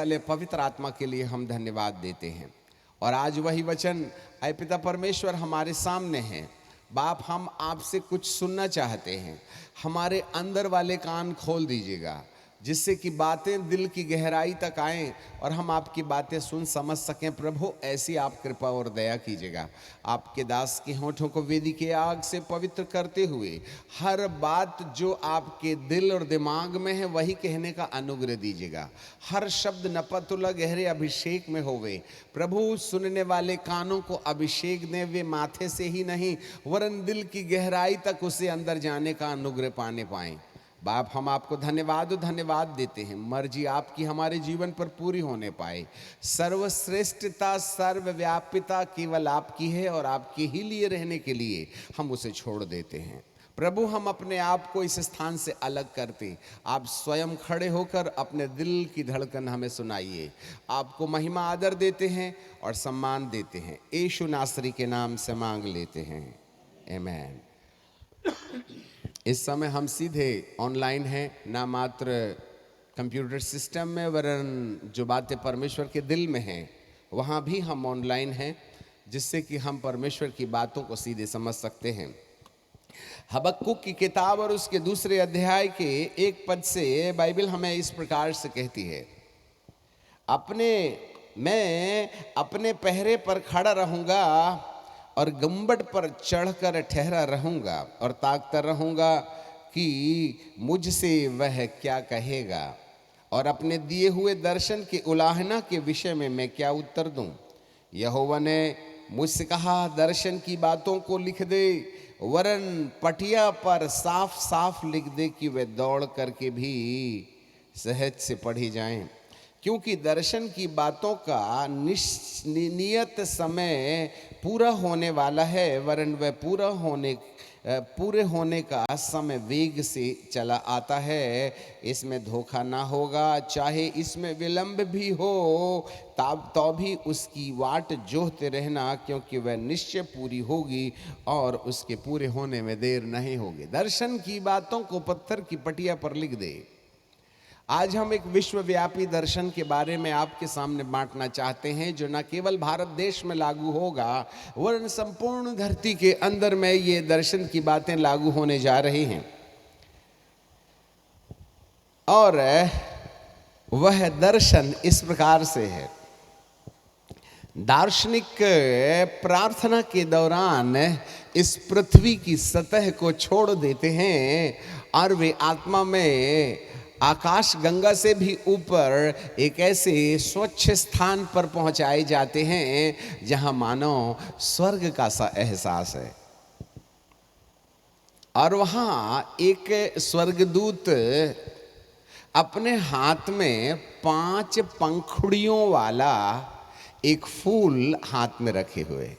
वाले पवित्र आत्मा के लिए हम धन्यवाद देते हैं। और आज वही वचन ऐ पिता परमेश्वर हमारे सामने है। बाप, हम आपसे कुछ सुनना चाहते हैं। हमारे अंदर वाले कान खोल दीजिएगा, जिससे कि बातें दिल की गहराई तक आएं और हम आपकी बातें सुन समझ सकें। प्रभु, ऐसी आप कृपा और दया कीजिएगा। आपके दास के होठों को वेदी के आग से पवित्र करते हुए हर बात जो आपके दिल और दिमाग में है वही कहने का अनुग्रह दीजिएगा। हर शब्द नपतुला गहरे अभिषेक में होवे। प्रभु, सुनने वाले कानों को अभिषेक दें, वे माथे से ही नहीं वरन दिल की गहराई तक उसे अंदर जाने का अनुग्रह पाने पाएं। बाप, हम आपको धन्यवाद देते हैं। मर्जी आपकी हमारे जीवन पर पूरी होने पाए। सर्वश्रेष्ठता, सर्वव्यापिता केवल आपकी है और आपके ही लिए रहने के लिए हम उसे छोड़ देते हैं। प्रभु, हम अपने आप को इस स्थान से अलग करते, आप स्वयं खड़े होकर अपने दिल की धड़कन हमें सुनाइए। आपको महिमा आदर देते हैं और सम्मान देते हैं। यीशु नासरी के नाम से मांग लेते हैं, आमीन। इस समय हम सीधे ऑनलाइन हैं, ना मात्र कंप्यूटर सिस्टम में, वरन जो बातें परमेश्वर के दिल में हैं वहाँ भी हम ऑनलाइन हैं, जिससे कि हम परमेश्वर की बातों को सीधे समझ सकते हैं। हबक्कुक की किताब और उसके दूसरे अध्याय के 1 पद से बाइबल हमें इस प्रकार से कहती है, मैं अपने पहरे पर खड़ा रहूँगा और गुम्बद पर चढ़कर ठहरा रहूँगा और ताकता रहूँगा कि मुझसे वह क्या कहेगा और अपने दिए हुए दर्शन की उलाहना के विषय में मैं क्या उत्तर दूँ। यहोवा ने मुझसे कहा, दर्शन की बातों को लिख दे, वरन पटिया पर साफ साफ लिख दे कि वे दौड़ करके भी सहज से पढ़ी जाएं। क्योंकि दर्शन की बातों का नियत समय पूरा होने वाला है, वरन वह पूरे होने का समय वेग से चला आता है। इसमें धोखा ना होगा, चाहे इसमें विलंब भी हो तो भी उसकी वाट जोहते रहना, क्योंकि वह निश्चय पूरी होगी और उसके पूरे होने में देर नहीं होगी। दर्शन की बातों को पत्थर की पटिया पर लिख दे। आज हम एक विश्वव्यापी दर्शन के बारे में आपके सामने बांटना चाहते हैं, जो न केवल भारत देश में लागू होगा वरन संपूर्ण धरती के अंदर में ये दर्शन की बातें लागू होने जा रही हैं। और वह दर्शन इस प्रकार से है। दार्शनिक प्रार्थना के दौरान इस पृथ्वी की सतह को छोड़ देते हैं और वे आत्मा में आकाश गंगा से भी ऊपर एक ऐसे स्वच्छ स्थान पर पहुंचाए जाते हैं जहां मानो स्वर्ग का सा एहसास है। और वहां एक स्वर्गदूत अपने हाथ में 5 पंखुड़ियों वाला एक फूल हाथ में रखे हुए,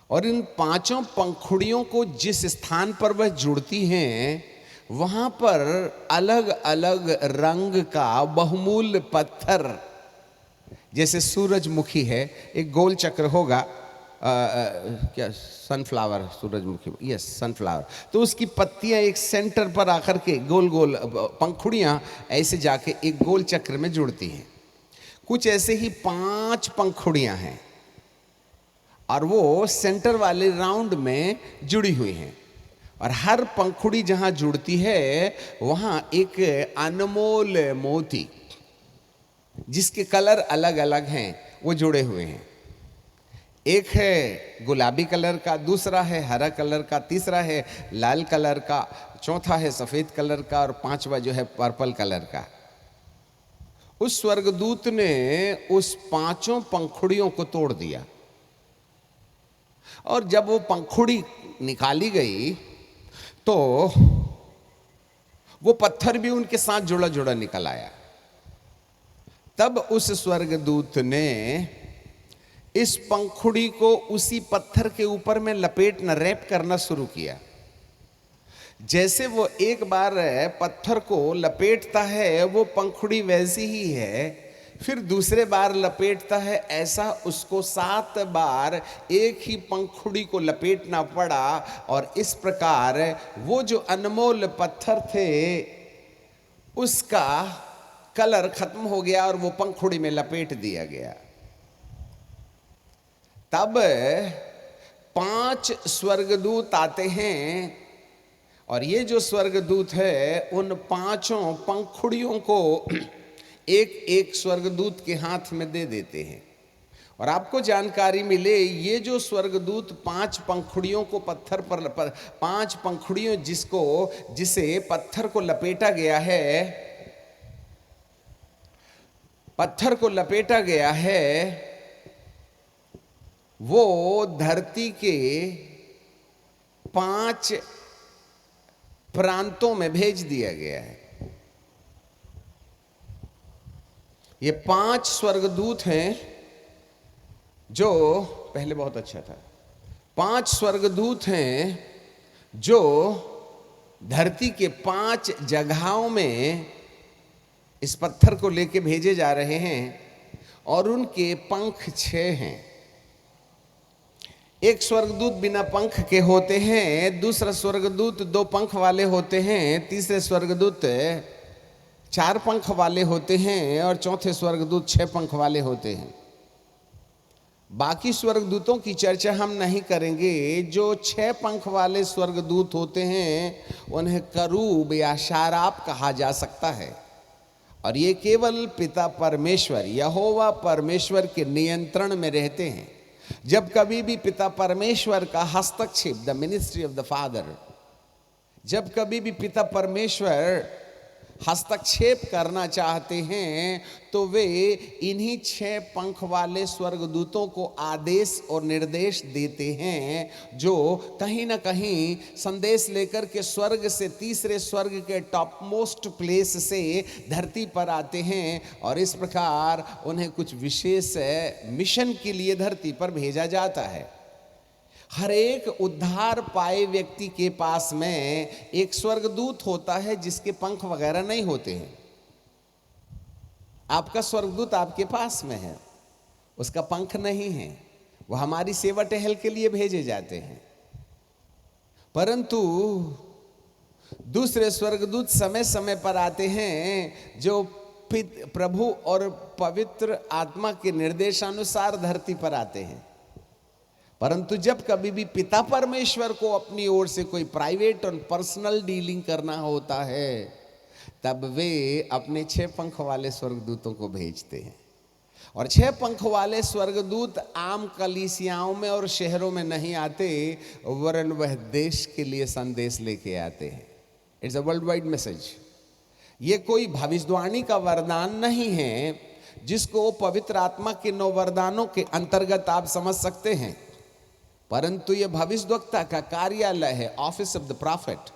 और इन 5 पंखुड़ियों को जिस स्थान पर वह जुड़ती हैं वहां पर अलग अलग रंग का बहुमूल्य पत्थर, जैसे सूरजमुखी है, एक गोल चक्र होगा, क्या सनफ्लावर, सूरजमुखी, यस सनफ्लावर, तो उसकी पत्तियां एक सेंटर पर आकर के गोल गोल पंखुड़ियां ऐसे जाके एक गोल चक्र में जुड़ती हैं। कुछ ऐसे ही 5 पंखुड़ियां हैं और वो सेंटर वाले राउंड में जुड़ी हुई हैं, और हर पंखुड़ी जहां जुड़ती है वहां एक अनमोल मोती, जिसके कलर अलग अलग हैं, वो जुड़े हुए हैं। एक है गुलाबी कलर का, दूसरा है हरा कलर का, तीसरा है लाल कलर का, चौथा है सफेद कलर का और 5वां जो है पर्पल कलर का। उस स्वर्गदूत ने उस 5 पंखुड़ियों को तोड़ दिया, और जब वो पंखुड़ी निकाली गई तो वो पत्थर भी उनके साथ जुड़ा जुड़ा निकल आया। तब उस स्वर्गदूत ने इस पंखुड़ी को उसी पत्थर के ऊपर में लपेटना, रैप करना शुरू किया। जैसे वो एक बार पत्थर को लपेटता है वो पंखुड़ी वैसी ही है, फिर दूसरे बार लपेटता है, ऐसा उसको 7 बार एक ही पंखुड़ी को लपेटना पड़ा। और इस प्रकार वो जो अनमोल पत्थर थे उसका कलर खत्म हो गया और वो पंखुड़ी में लपेट दिया गया। तब 5 स्वर्गदूत आते हैं और ये जो स्वर्गदूत है उन 5 पंखुड़ियों को एक एक स्वर्गदूत के हाथ में दे देते हैं। और आपको जानकारी मिले, ये जो स्वर्गदूत 5 पंखुड़ियों को पत्थर पर 5 पंखुड़ियों जिसे पत्थर को लपेटा गया है, पत्थर को लपेटा गया है, वो धरती के 5 प्रांतों में भेज दिया गया है। ये 5 स्वर्गदूत हैं जो पहले बहुत अच्छा था। 5 स्वर्गदूत हैं जो धरती के 5 जगहों में इस पत्थर को लेके भेजे जा रहे हैं और उनके पंख 6 हैं। एक स्वर्गदूत बिना पंख के होते हैं, दूसरा स्वर्गदूत 2 पंख वाले होते हैं, तीसरे स्वर्गदूत 4 पंख वाले होते हैं और चौथे स्वर्गदूत 6 पंख वाले होते हैं। बाकी स्वर्गदूतों की चर्चा हम नहीं करेंगे। जो 6 पंख वाले स्वर्गदूत होते हैं उन्हें करूब या शाराब कहा जा सकता है और ये केवल पिता परमेश्वर यहोवा परमेश्वर के नियंत्रण में रहते हैं। जब कभी भी पिता परमेश्वर का हस्तक्षेप, the ministry of the father, जब कभी भी पिता परमेश्वर हस्तक्षेप करना चाहते हैं तो वे इन्हीं 6 पंख वाले स्वर्गदूतों को आदेश और निर्देश देते हैं, जो कहीं ना कहीं संदेश लेकर के स्वर्ग से तीसरे स्वर्ग के टॉप मोस्ट प्लेस से धरती पर आते हैं और इस प्रकार उन्हें कुछ विशेष मिशन के लिए धरती पर भेजा जाता है। हर एक उद्धार पाए व्यक्ति के पास में एक स्वर्गदूत होता है जिसके पंख वगैरह नहीं होते हैं। आपका स्वर्गदूत आपके पास में है, उसका पंख नहीं है, वो हमारी सेवा टहल के लिए भेजे जाते हैं। परंतु दूसरे स्वर्गदूत समय समय पर आते हैं जो प्रभु और पवित्र आत्मा के निर्देशानुसार धरती पर आते हैं। परंतु जब कभी भी पिता परमेश्वर को अपनी ओर से कोई प्राइवेट और पर्सनल डीलिंग करना होता है तब वे अपने 6 पंख वाले स्वर्गदूतों को भेजते हैं। और 6 पंख वाले स्वर्गदूत आम कलीसियाओं में और शहरों में नहीं आते, वरन वह देश के लिए संदेश लेके आते हैं। It's a world wide message. ये कोई भविष्यवाणी का वरदान नहीं है जिसको पवित्र आत्मा के 9 वरदानों के अंतर्गत आप समझ सकते हैं, परंतु यह भविष्यवक्ता का कार्यालय है, ऑफिस ऑफ द प्रॉफिट,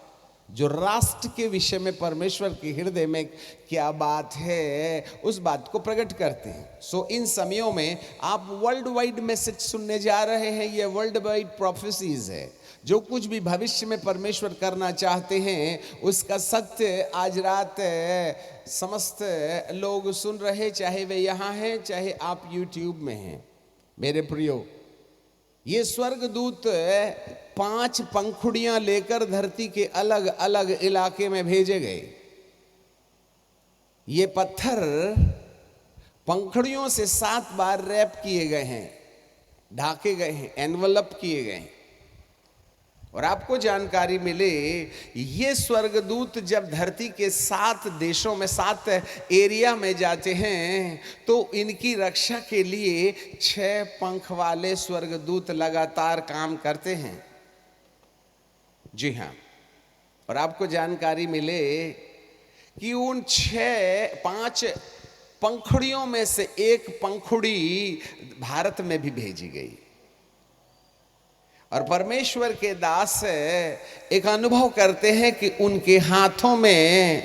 जो राष्ट्र के विषय में परमेश्वर के हृदय में क्या बात है उस बात को प्रकट करते हैं। सो इन समयों में आप वर्ल्ड वाइड मैसेज सुनने जा रहे हैं। ये वर्ल्ड वाइड प्रोफेसीज है। जो कुछ भी भविष्य में परमेश्वर करना चाहते हैं उसका सत्य आज रात समस्त लोग सुन रहे, चाहे वे यहाँ हैं चाहे आप यूट्यूब में हैं। मेरे प्रियो, ये स्वर्गदूत 5 पंखुड़ियां लेकर धरती के अलग अलग इलाके में भेजे गए। ये पत्थर पंखुड़ियों से 7 बार रैप किए गए हैं, ढाके गए हैं, एनवलप किए गए हैं। और आपको जानकारी मिले, ये स्वर्गदूत जब धरती के 7 देशों में 7 एरिया में जाते हैं तो इनकी रक्षा के लिए 6 पंख वाले स्वर्गदूत लगातार काम करते हैं। जी हाँ, और आपको जानकारी मिले कि उन 5 पंखुड़ियों में से एक पंखुड़ी भारत में भी भेजी गई और परमेश्वर के दास एक अनुभव करते हैं कि उनके हाथों में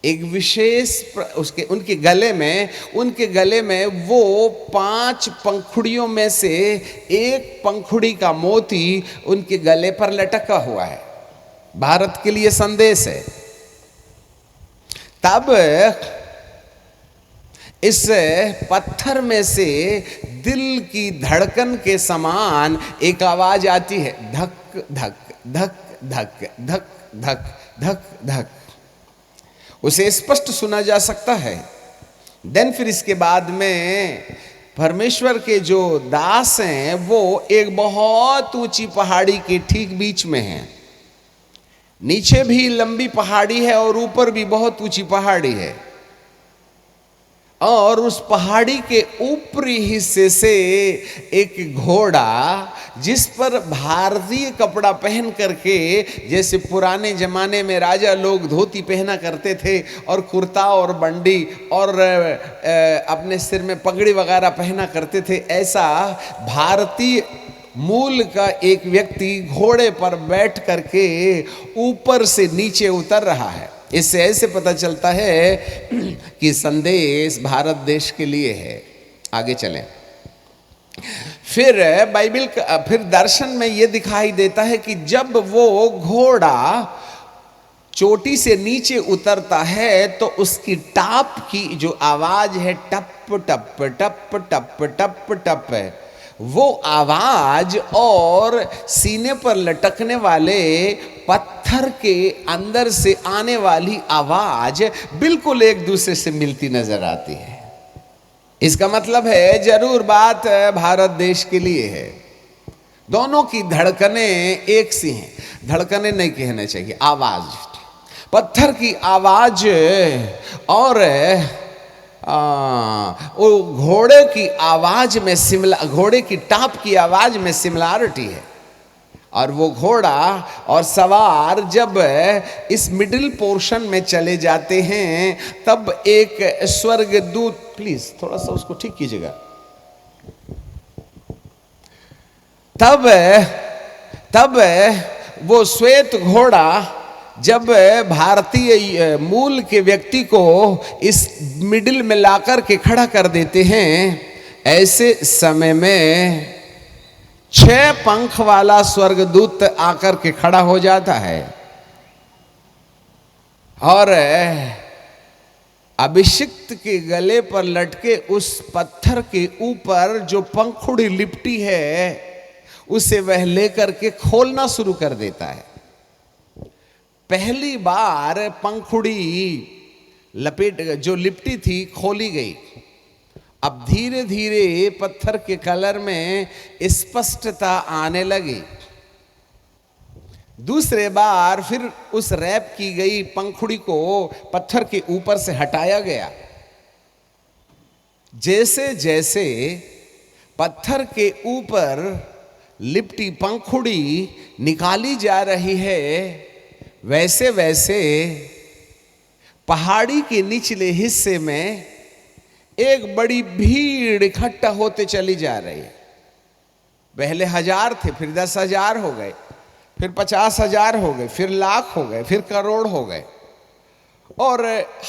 एक विशेष उनके गले में वो 5 पंखुड़ियों में से एक पंखुड़ी का मोती उनके गले पर लटका हुआ है। भारत के लिए संदेश है। तब इस पत्थर में से दिल की धड़कन के समान एक आवाज आती है, धक धक धक धक धक धक धक धक। उसे स्पष्ट सुना जा सकता है। देन फिर इसके बाद में परमेश्वर के जो दास हैं वो एक बहुत ऊंची पहाड़ी के ठीक बीच में हैं। नीचे भी लंबी पहाड़ी है और ऊपर भी बहुत ऊंची पहाड़ी है, और उस पहाड़ी के ऊपरी हिस्से से एक घोड़ा, जिस पर भारतीय कपड़ा पहन करके, जैसे पुराने जमाने में राजा लोग धोती पहना करते थे और कुर्ता और बंडी और अपने सिर में पगड़ी वगैरह पहना करते थे, ऐसा भारतीय मूल का एक व्यक्ति घोड़े पर बैठ करके ऊपर से नीचे उतर रहा है। इससे ऐसे पता चलता है कि संदेश भारत देश के लिए है। आगे चलें। फिर बाइबल का फिर दर्शन में यह दिखाई देता है कि जब वो घोड़ा चोटी से नीचे उतरता है तो उसकी टाप की जो आवाज है, टप टप टप टप टप टप है, वो आवाज और सीने पर लटकने वाले पत्थर के अंदर से आने वाली आवाज बिल्कुल एक दूसरे से मिलती नजर आती है। इसका मतलब है जरूर बात भारत देश के लिए है। दोनों की धड़कनें एक सी हैं। धड़कनें नहीं कहना चाहिए, आवाज, पत्थर की आवाज और वो घोड़े की आवाज में घोड़े की टाप की आवाज में सिमिलैरिटी है। और वो घोड़ा और सवार जब इस मिडिल पोर्शन में चले जाते हैं तब एक स्वर्गदूत, प्लीज थोड़ा सा उसको ठीक कीजिएगा, तब वो श्वेत घोड़ा जब भारतीय मूल के व्यक्ति को इस मिडिल में लाकर के खड़ा कर देते हैं, ऐसे समय में 6 पंख वाला स्वर्गदूत आकर के खड़ा हो जाता है और अभिषिक्त के गले पर लटके उस पत्थर के ऊपर जो पंखुड़ी लिपटी है उसे वह लेकर के खोलना शुरू कर देता है। पहली बार पंखुड़ी लपेट जो लिपटी थी खोली गई। अब धीरे धीरे पत्थर के कलर में स्पष्टता आने लगी। दूसरे बार फिर उस रैप की गई पंखुड़ी को पत्थर के ऊपर से हटाया गया। जैसे जैसे पत्थर के ऊपर लिपटी पंखुड़ी निकाली जा रही है, वैसे वैसे पहाड़ी के निचले हिस्से में एक बड़ी भीड़ इकट्ठा होते चली जा रही है। पहले 1000 थे, फिर 10,000 हो गए, फिर 50,000 हो गए, फिर लाख हो गए, फिर करोड़ हो गए। और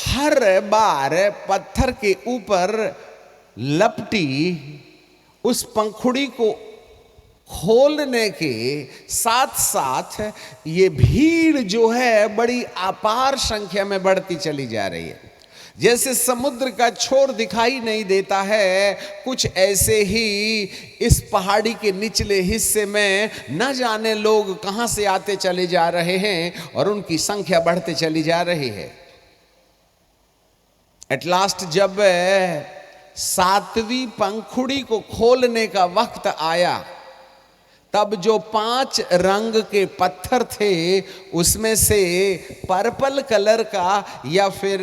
हर बार पत्थर के ऊपर लपटी उस पंखुड़ी को खोलने के साथ साथ ये भीड़ जो है बड़ी अपार संख्या में बढ़ती चली जा रही है। जैसे समुद्र का छोर दिखाई नहीं देता है, कुछ ऐसे ही इस पहाड़ी के निचले हिस्से में न जाने लोग कहां से आते चले जा रहे हैं और उनकी संख्या बढ़ते चली जा रही है। एट लास्ट जब 7वीं पंखुड़ी को खोलने का वक्त आया, तब जो 5 रंग के पत्थर थे उसमें से पर्पल कलर का या फिर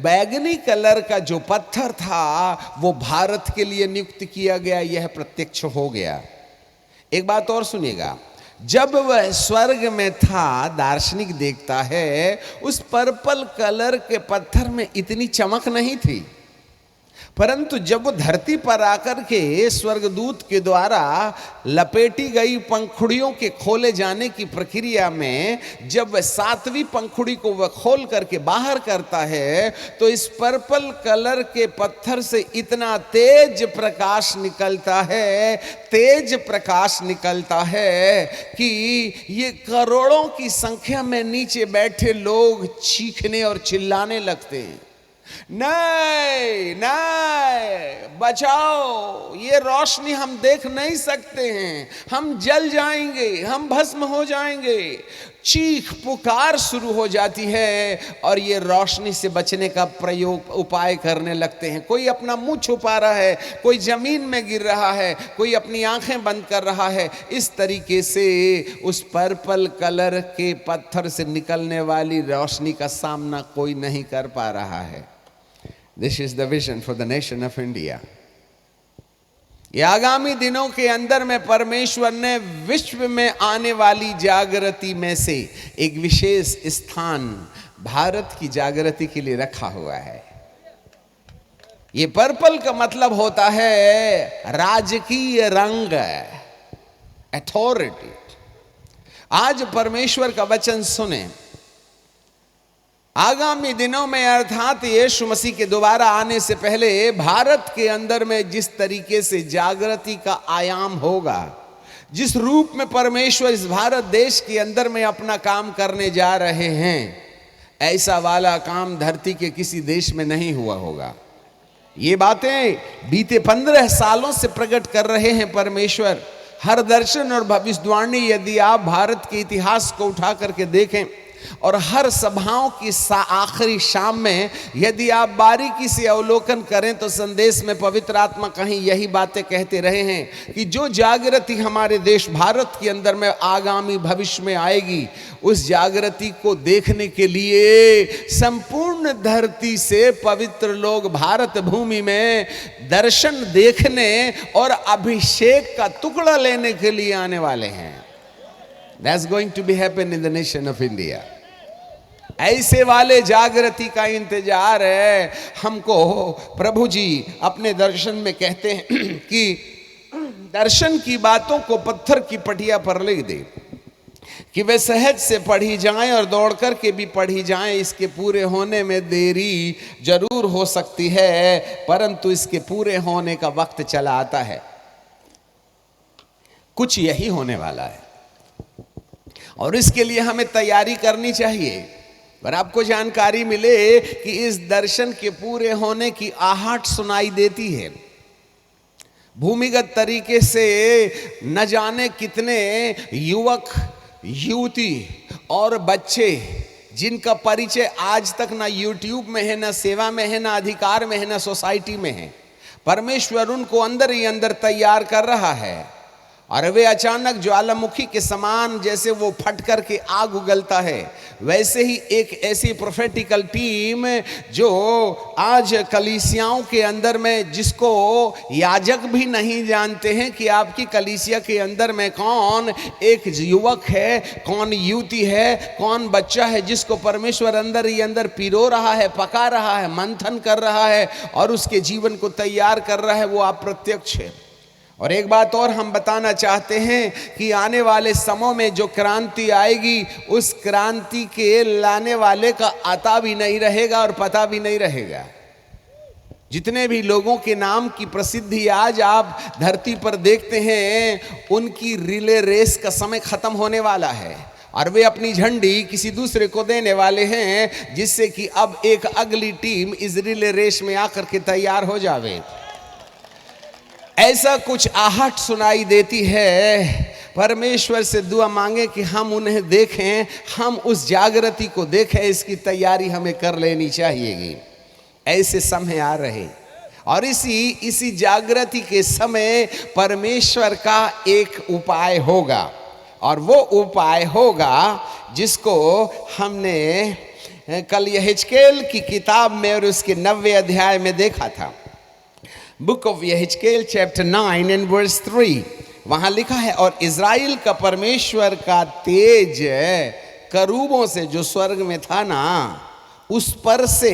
बैगनी कलर का जो पत्थर था वो भारत के लिए नियुक्त किया गया। यह प्रत्यक्ष हो गया। एक बात और सुनिएगा, जब वह स्वर्ग में था, दार्शनिक देखता है उस पर्पल कलर के पत्थर में इतनी चमक नहीं थी, परंतु जब वो धरती पर आकर के स्वर्गदूत के द्वारा लपेटी गई पंखुड़ियों के खोले जाने की प्रक्रिया में जब 7वीं पंखुड़ी को वह खोल करके बाहर करता है तो इस पर्पल कलर के पत्थर से इतना तेज प्रकाश निकलता है, तेज प्रकाश निकलता है कि ये करोड़ों की संख्या में नीचे बैठे लोग चीखने और चिल्लाने लगते हैं, नहीं नहीं बचाओ, ये रोशनी हम देख नहीं सकते हैं, हम जल जाएंगे, हम भस्म हो जाएंगे। चीख पुकार शुरू हो जाती है और ये रोशनी से बचने का उपाय करने लगते हैं। कोई अपना मुंह छुपा रहा है, कोई जमीन में गिर रहा है, कोई अपनी आंखें बंद कर रहा है। इस तरीके से उस पर्पल कलर के पत्थर से निकलने वाली रोशनी का सामना कोई नहीं कर पा रहा है। This is the vision for the nation of India. ये आगामी दिनों के अंदर में परमेश्वर ने विश्व में आने वाली जागृति में से एक विशेष स्थान भारत की जागृति के लिए रखा हुआ है। ये पर्पल का मतलब होता है राजकीय रंग, अथॉरिटी। आज परमेश्वर का वचन सुने। आगामी दिनों में अर्थात यीशु मसीह के दोबारा आने से पहले भारत के अंदर में जिस तरीके से जागृति का आयाम होगा, जिस रूप में परमेश्वर इस भारत देश के अंदर में अपना काम करने जा रहे हैं, ऐसा वाला काम धरती के किसी देश में नहीं हुआ होगा। ये बातें बीते 15 सालों से प्रकट कर रहे हैं परमेश्वर। हर दर्शन और भविष्यवाणी यदि आप भारत के इतिहास को उठा करके देखें और हर सभाओं की आखिरी शाम में यदि आप बारीकी से अवलोकन करें तो संदेश में पवित्र आत्मा कहीं यही बातें कहते रहे हैं कि जो जागृति हमारे देश भारत के अंदर में आगामी भविष्य में आएगी, उस जागृति को देखने के लिए संपूर्ण धरती से पवित्र लोग भारत भूमि में दर्शन देखने और अभिषेक का टुकड़ा लेने के लिए आने वाले हैं। That's going to be happen in the nation of India. ऐसे वाले जागृति का इंतजार है हमको। प्रभु जी अपने दर्शन में कहते हैं कि दर्शन की बातों को पत्थर की पटिया पर लिख दे कि वे सहज से पढ़ी जाएं और दौड़ कर के भी पढ़ी जाएं। इसके पूरे होने में देरी जरूर हो सकती है, परंतु इसके पूरे होने का वक्त चला आता है। कुछ यही होने वाला है और इसके लिए हमें तैयारी करनी चाहिए। और आपको जानकारी मिले कि इस दर्शन के पूरे होने की आहट सुनाई देती है। भूमिगत तरीके से न जाने कितने युवक युवती और बच्चे जिनका परिचय आज तक ना यूट्यूब में है, ना सेवा में है, ना अधिकार में है, ना सोसाइटी में है, परमेश्वर उनको अंदर ही अंदर तैयार कर रहा है। और वे अचानक ज्वालामुखी के समान जैसे वो फट कर के आग उगलता है, वैसे ही एक ऐसी प्रोफेटिकल टीम जो आज कलीसियाओं के अंदर में, जिसको याजक भी नहीं जानते हैं कि आपकी कलीसिया के अंदर में कौन एक युवक है, कौन युवती है, कौन बच्चा है, जिसको परमेश्वर अंदर ही अंदर पिरो रहा है, पका रहा है, मंथन कर रहा है और उसके जीवन को तैयार कर रहा है, वो अप्रत्यक्ष है। और एक बात और हम बताना चाहते हैं कि आने वाले समय में जो क्रांति आएगी, उस क्रांति के लाने वाले का आता भी नहीं रहेगा और पता भी नहीं रहेगा। जितने भी लोगों के नाम की प्रसिद्धि आज आप धरती पर देखते हैं, उनकी रिले रेस का समय खत्म होने वाला है और वे अपनी झंडी किसी दूसरे को देने वाले हैं, जिससे कि अब एक अगली टीम इस रिले रेस में आकर के तैयार हो जावे। ऐसा कुछ आहट सुनाई देती है। परमेश्वर से दुआ मांगे कि हम उन्हें देखें, हम उस जागृति को देखें। इसकी तैयारी हमें कर लेनी चाहिए। ऐसे समय आ रहे और इसी जागृति के समय परमेश्वर का एक उपाय होगा और वो उपाय होगा जिसको हमने कल यहेजकेल की किताब में और उसके 90वें अध्याय में देखा था। बुक ऑफ यहेजकेल चैप्टर 9 एंड वर्स 3, वहां लिखा है, और इज़राइल का परमेश्वर का तेज करूबों से जो स्वर्ग में था ना, उस पर से,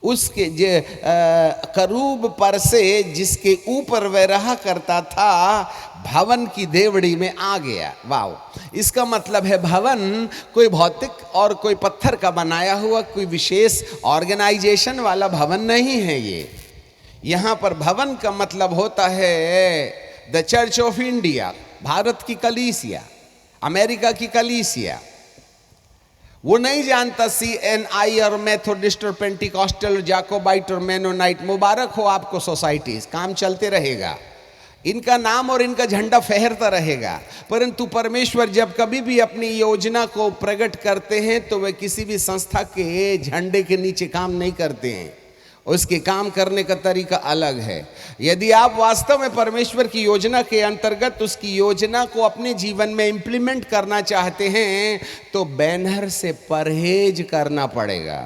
उसके करूब पर से जिसके ऊपर वह रहा करता था, भवन की देवड़ी में आ गया। वाव! इसका मतलब है भवन कोई भौतिक और कोई पत्थर का बनाया हुआ कोई विशेष ऑर्गेनाइजेशन वाला भवन नहीं है। ये यहाँ पर भवन का मतलब होता है the church of India, Bharat की कलीसिया, अमेरिका की कलीसिया। वो नहीं जानता CNI और मेथोडिस्ट और पेंटिकॉस्टल, जाकोबाइट और मेनोनाइट। मुबारक हो आपको सोसाइटीज, काम चलते रहेगा। इनका नाम और इनका झंडा फहरता रहेगा, परंतु परमेश्वर जब कभी भी अपनी योजना को प्रकट करते हैं तो वे किसी भी संस्था के झंडे के नीचे काम नहीं करते हैं। उसके काम करने का तरीका अलग है। यदि आप वास्तव में परमेश्वर की योजना के अंतर्गत उसकी योजना को अपने जीवन में इंप्लीमेंट करना चाहते हैं तो बैनर से परहेज करना पड़ेगा,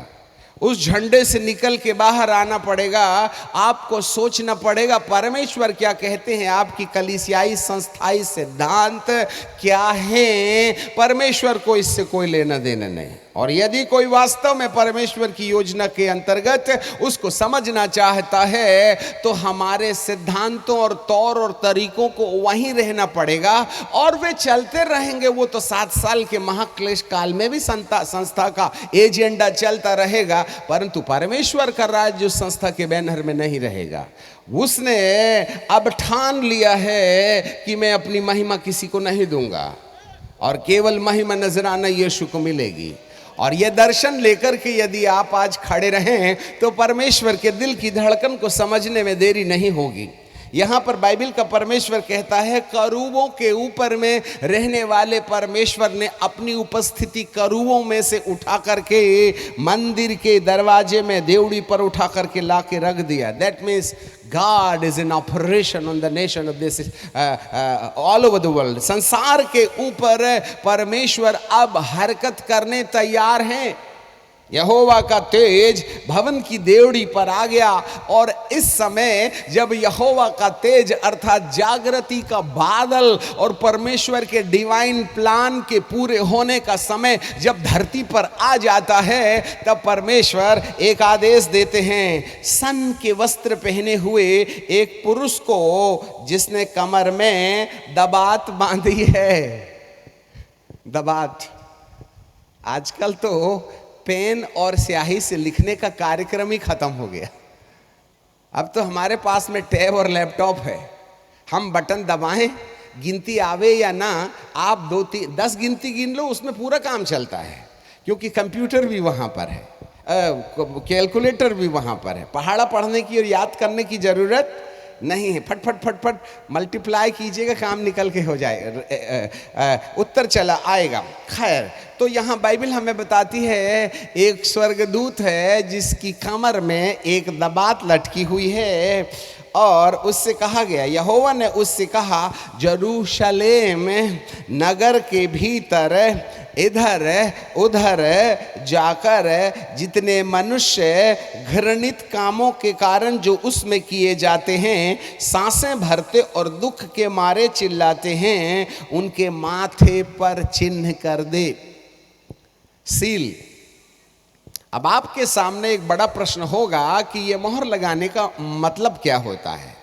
उस झंडे से निकल के बाहर आना पड़ेगा। आपको सोचना पड़ेगा परमेश्वर क्या कहते हैं, आपकी कलीसियाई संस्थाई सिद्धांत क्या है। परमेश्वर को इससे कोई लेना देना नहीं। और यदि कोई वास्तव में परमेश्वर की योजना के अंतर्गत उसको समझना चाहता है तो हमारे सिद्धांतों और तौर और तरीकों को वहीं रहना पड़ेगा और वे चलते रहेंगे। वो तो 7 साल के महाक्लेश काल में भी संस्था का एजेंडा चलता रहेगा, परंतु परमेश्वर का राज्य उस संस्था के बैनर में नहीं रहेगा। उसने अब ठान लिया है कि मैं अपनी महिमा किसी को नहीं दूंगा और केवल महिमा नजराना यीशु को मिलेगी। और यह दर्शन लेकर के यदि आप आज खड़े रहें तो परमेश्वर के दिल की धड़कन को समझने में देरी नहीं होगी। यहाँ पर बाइबल का परमेश्वर कहता है करूबों के ऊपर में रहने वाले परमेश्वर ने अपनी उपस्थिति करूबों में से उठा करके मंदिर के दरवाजे में देवड़ी पर उठा करके ला के रख दिया। That means God is in operation on the nation of this all over the world। संसार के ऊपर परमेश्वर अब हरकत करने तैयार हैं। यहोवा का तेज भवन की देवड़ी पर आ गया और इस समय जब यहोवा का तेज अर्थात जागृति का बादल और परमेश्वर के डिवाइन प्लान के पूरे होने का समय जब धरती पर आ जाता है तब परमेश्वर एक आदेश देते हैं। सन के वस्त्र पहने हुए एक पुरुष को जिसने कमर में दबात बांधी है। दबात, आजकल तो पेन और स्याही से लिखने का कार्यक्रम ही खत्म हो गया। अब तो हमारे पास में टैब और लैपटॉप है, हम बटन दबाएं, गिनती आवे या ना, आप 2 3 10 गिनती गिन लो, उसमें पूरा काम चलता है। क्योंकि कंप्यूटर भी वहाँ पर है, कैलकुलेटर भी वहाँ पर है। पहाड़ा पढ़ने की और याद करने की जरूरत नहीं है। फट फट फट फट मल्टीप्लाई कीजिएगा, काम निकल के हो जाएगा, उत्तर चला आएगा। खैर, तो यहाँ बाइबल हमें बताती है एक स्वर्गदूत है जिसकी कमर में एक दबात लटकी हुई है और उससे कहा गया, यहोवा ने उससे कहा यरूशलेम नगर के भीतर इधर उधर जाकर जितने मनुष्य घृणित कामों के कारण जो उसमें किए जाते हैं, सांसें भरते और दुख के मारे चिल्लाते हैं, उनके माथे पर चिन्ह कर दे। सील। अब आपके सामने एक बड़ा प्रश्न होगा कि यह मोहर लगाने का मतलब क्या होता है,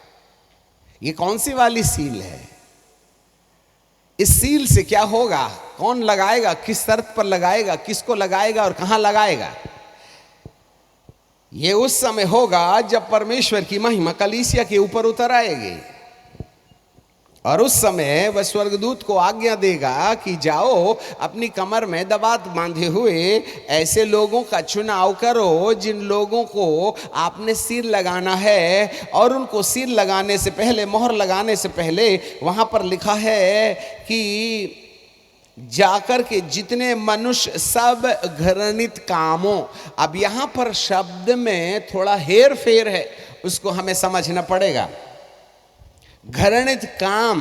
ये कौन सी वाली सील है, इस सील से क्या होगा, कौन लगाएगा, किस शर्त पर लगाएगा, किसको लगाएगा और कहां लगाएगा। ये उस समय होगा जब परमेश्वर की महिमा कलीसिया के ऊपर उतर आएगी और उस समय वह स्वर्गदूत को आज्ञा देगा कि जाओ अपनी कमर में दबात बांधे हुए ऐसे लोगों का चुनाव करो जिन लोगों को आपने सील लगाना है। और उनको सील लगाने से पहले, मोहर लगाने से पहले वहां पर लिखा है कि जाकर के जितने मनुष्य सब घृणित कामों। अब यहां पर शब्द में थोड़ा हेर फेर है, उसको हमें समझना पड़ेगा। घृणित काम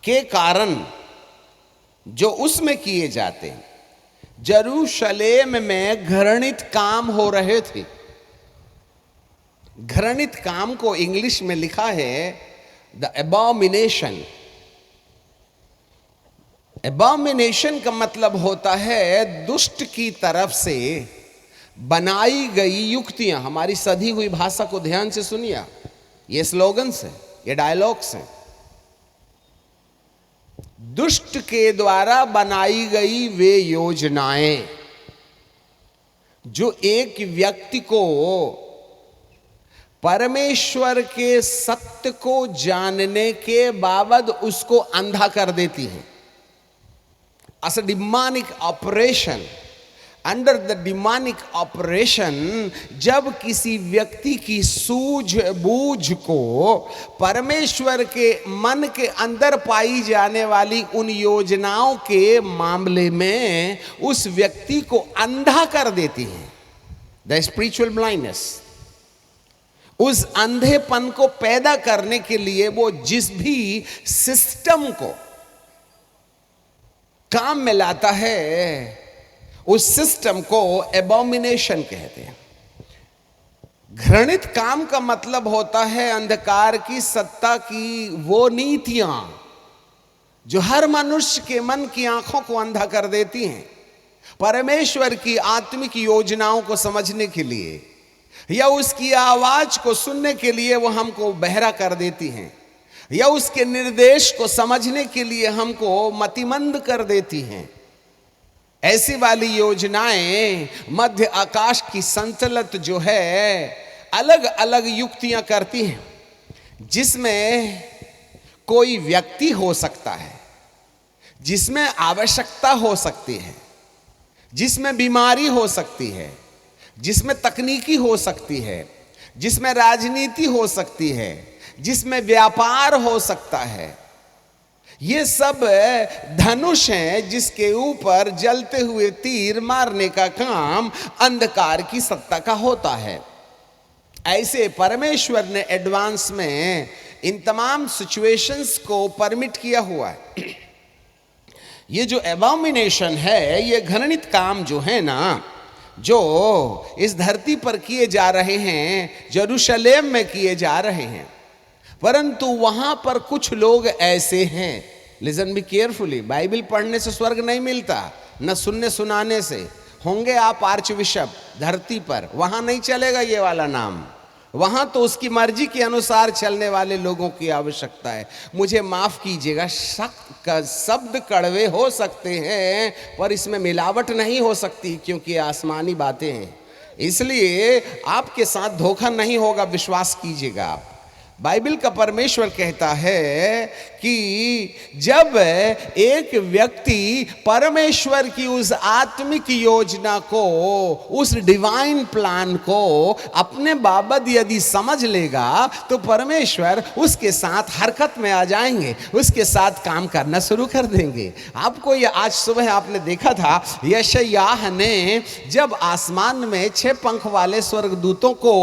के कारण जो उसमें किए जाते, यरूशलेम में घृणित काम हो रहे थे। घृणित काम को इंग्लिश में लिखा है द एबॉमिनेशन। एबॉमिनेशन का मतलब होता है दुष्ट की तरफ से बनाई गई युक्तियां। हमारी सधी हुई भाषा को ध्यान से सुनिए, ये स्लोगन्स है, ये डायलॉग्स हैं। दुष्ट के द्वारा बनाई गई वे योजनाएं जो एक व्यक्ति को परमेश्वर के सत्य को जानने के बावजूद उसको अंधा कर देती हैं। as a demonic operation under the demonic operation, जब किसी व्यक्ति की सूझबूझ को परमेश्वर के मन के अंदर पाई जाने वाली उन योजनाओं के मामले में उस व्यक्ति को अंधा कर देती है, द स्पिरिचुअल ब्लाइंडनेस, उस अंधेपन को पैदा करने के लिए वो जिस भी सिस्टम को काम में लाता है उस सिस्टम को एबोमिनेशन कहते हैं। घृणित काम का मतलब होता है अंधकार की सत्ता की वो नीतियां जो हर मनुष्य के मन की आंखों को अंधा कर देती हैं परमेश्वर की आत्मिक योजनाओं को समझने के लिए, या उसकी आवाज को सुनने के लिए वो हमको बहरा कर देती हैं, या उसके निर्देश को समझने के लिए हमको मतिमंद कर देती हैं। ऐसी वाली योजनाएं मध्य आकाश की संतलत जो है अलग अलग युक्तियां करती हैं, जिसमें कोई व्यक्ति हो सकता है, जिसमें आवश्यकता हो सकती है, जिसमें बीमारी हो सकती है, जिसमें तकनीकी हो सकती है, जिसमें राजनीति हो सकती है, जिसमें व्यापार हो सकता है। ये सब धनुष हैं जिसके ऊपर जलते हुए तीर मारने का काम अंधकार की सत्ता का होता है। ऐसे परमेश्वर ने एडवांस में इन तमाम सिचुएशंस को परमिट किया हुआ है। ये जो एबॉमिनेशन है, ये घृणित काम जो है ना, जो इस धरती पर किए जा रहे हैं, यरूशलेम में किए जा रहे हैं, परंतु वहां पर कुछ लोग ऐसे हैं, लिसन बी केयरफुली, बाइबल पढ़ने से स्वर्ग नहीं मिलता, न सुनने सुनाने से। होंगे आप आर्च बिशप धरती पर, वहां नहीं चलेगा ये वाला नाम, वहां तो उसकी मर्जी के अनुसार चलने वाले लोगों की आवश्यकता है। मुझे माफ कीजिएगा, शब्द कड़वे हो सकते हैं पर इसमें मिलावट नहीं हो सकती, क्योंकि आसमानी बातें हैं, इसलिए आपके साथ धोखा नहीं होगा, विश्वास कीजिएगा आप। बाइबल का परमेश्वर कहता है कि जब एक व्यक्ति परमेश्वर की उस आत्मिक योजना को, उस डिवाइन प्लान को अपने बाबत यदि समझ लेगा, तो परमेश्वर उसके साथ हरकत में आ जाएंगे, उसके साथ काम करना शुरू कर देंगे। आपको ये आज सुबह आपने देखा था, यशायाह ने जब आसमान में 6 पंख वाले स्वर्गदूतों को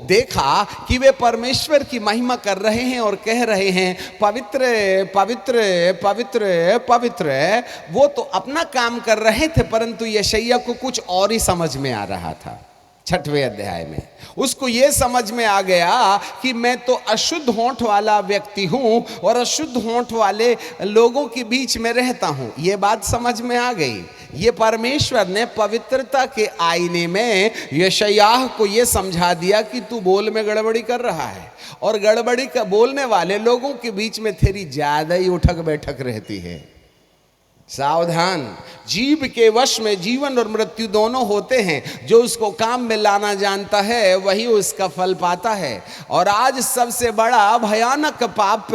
देखा कि वे परमेश्वर की महिमा कर रहे हैं और कह रहे हैं पवित्र पवित्र पवित्र पवित्र, वो तो अपना काम कर रहे थे, परंतु यशायाह को कुछ और ही समझ में आ रहा था। 6वें अध्याय में उसको ये समझ में आ गया कि मैं तो अशुद्ध होंठ वाला व्यक्ति हूं और अशुद्ध होंठ वाले लोगों के बीच में रहता हूं। ये बात समझ में आ गई। ये परमेश्वर ने पवित्रता के आईने में यशायाह को ये समझा दिया कि तू बोल में गड़बड़ी कर रहा है, और गड़बड़ी का बोलने वाले लोगों के बीच में तेरी ज्यादा ही उठक बैठक रहती है। सावधान, जीव के वश में जीवन और मृत्यु दोनों होते हैं। जो उसको काम में लाना जानता है वही उसका फल पाता है। और आज सबसे बड़ा भयानक पाप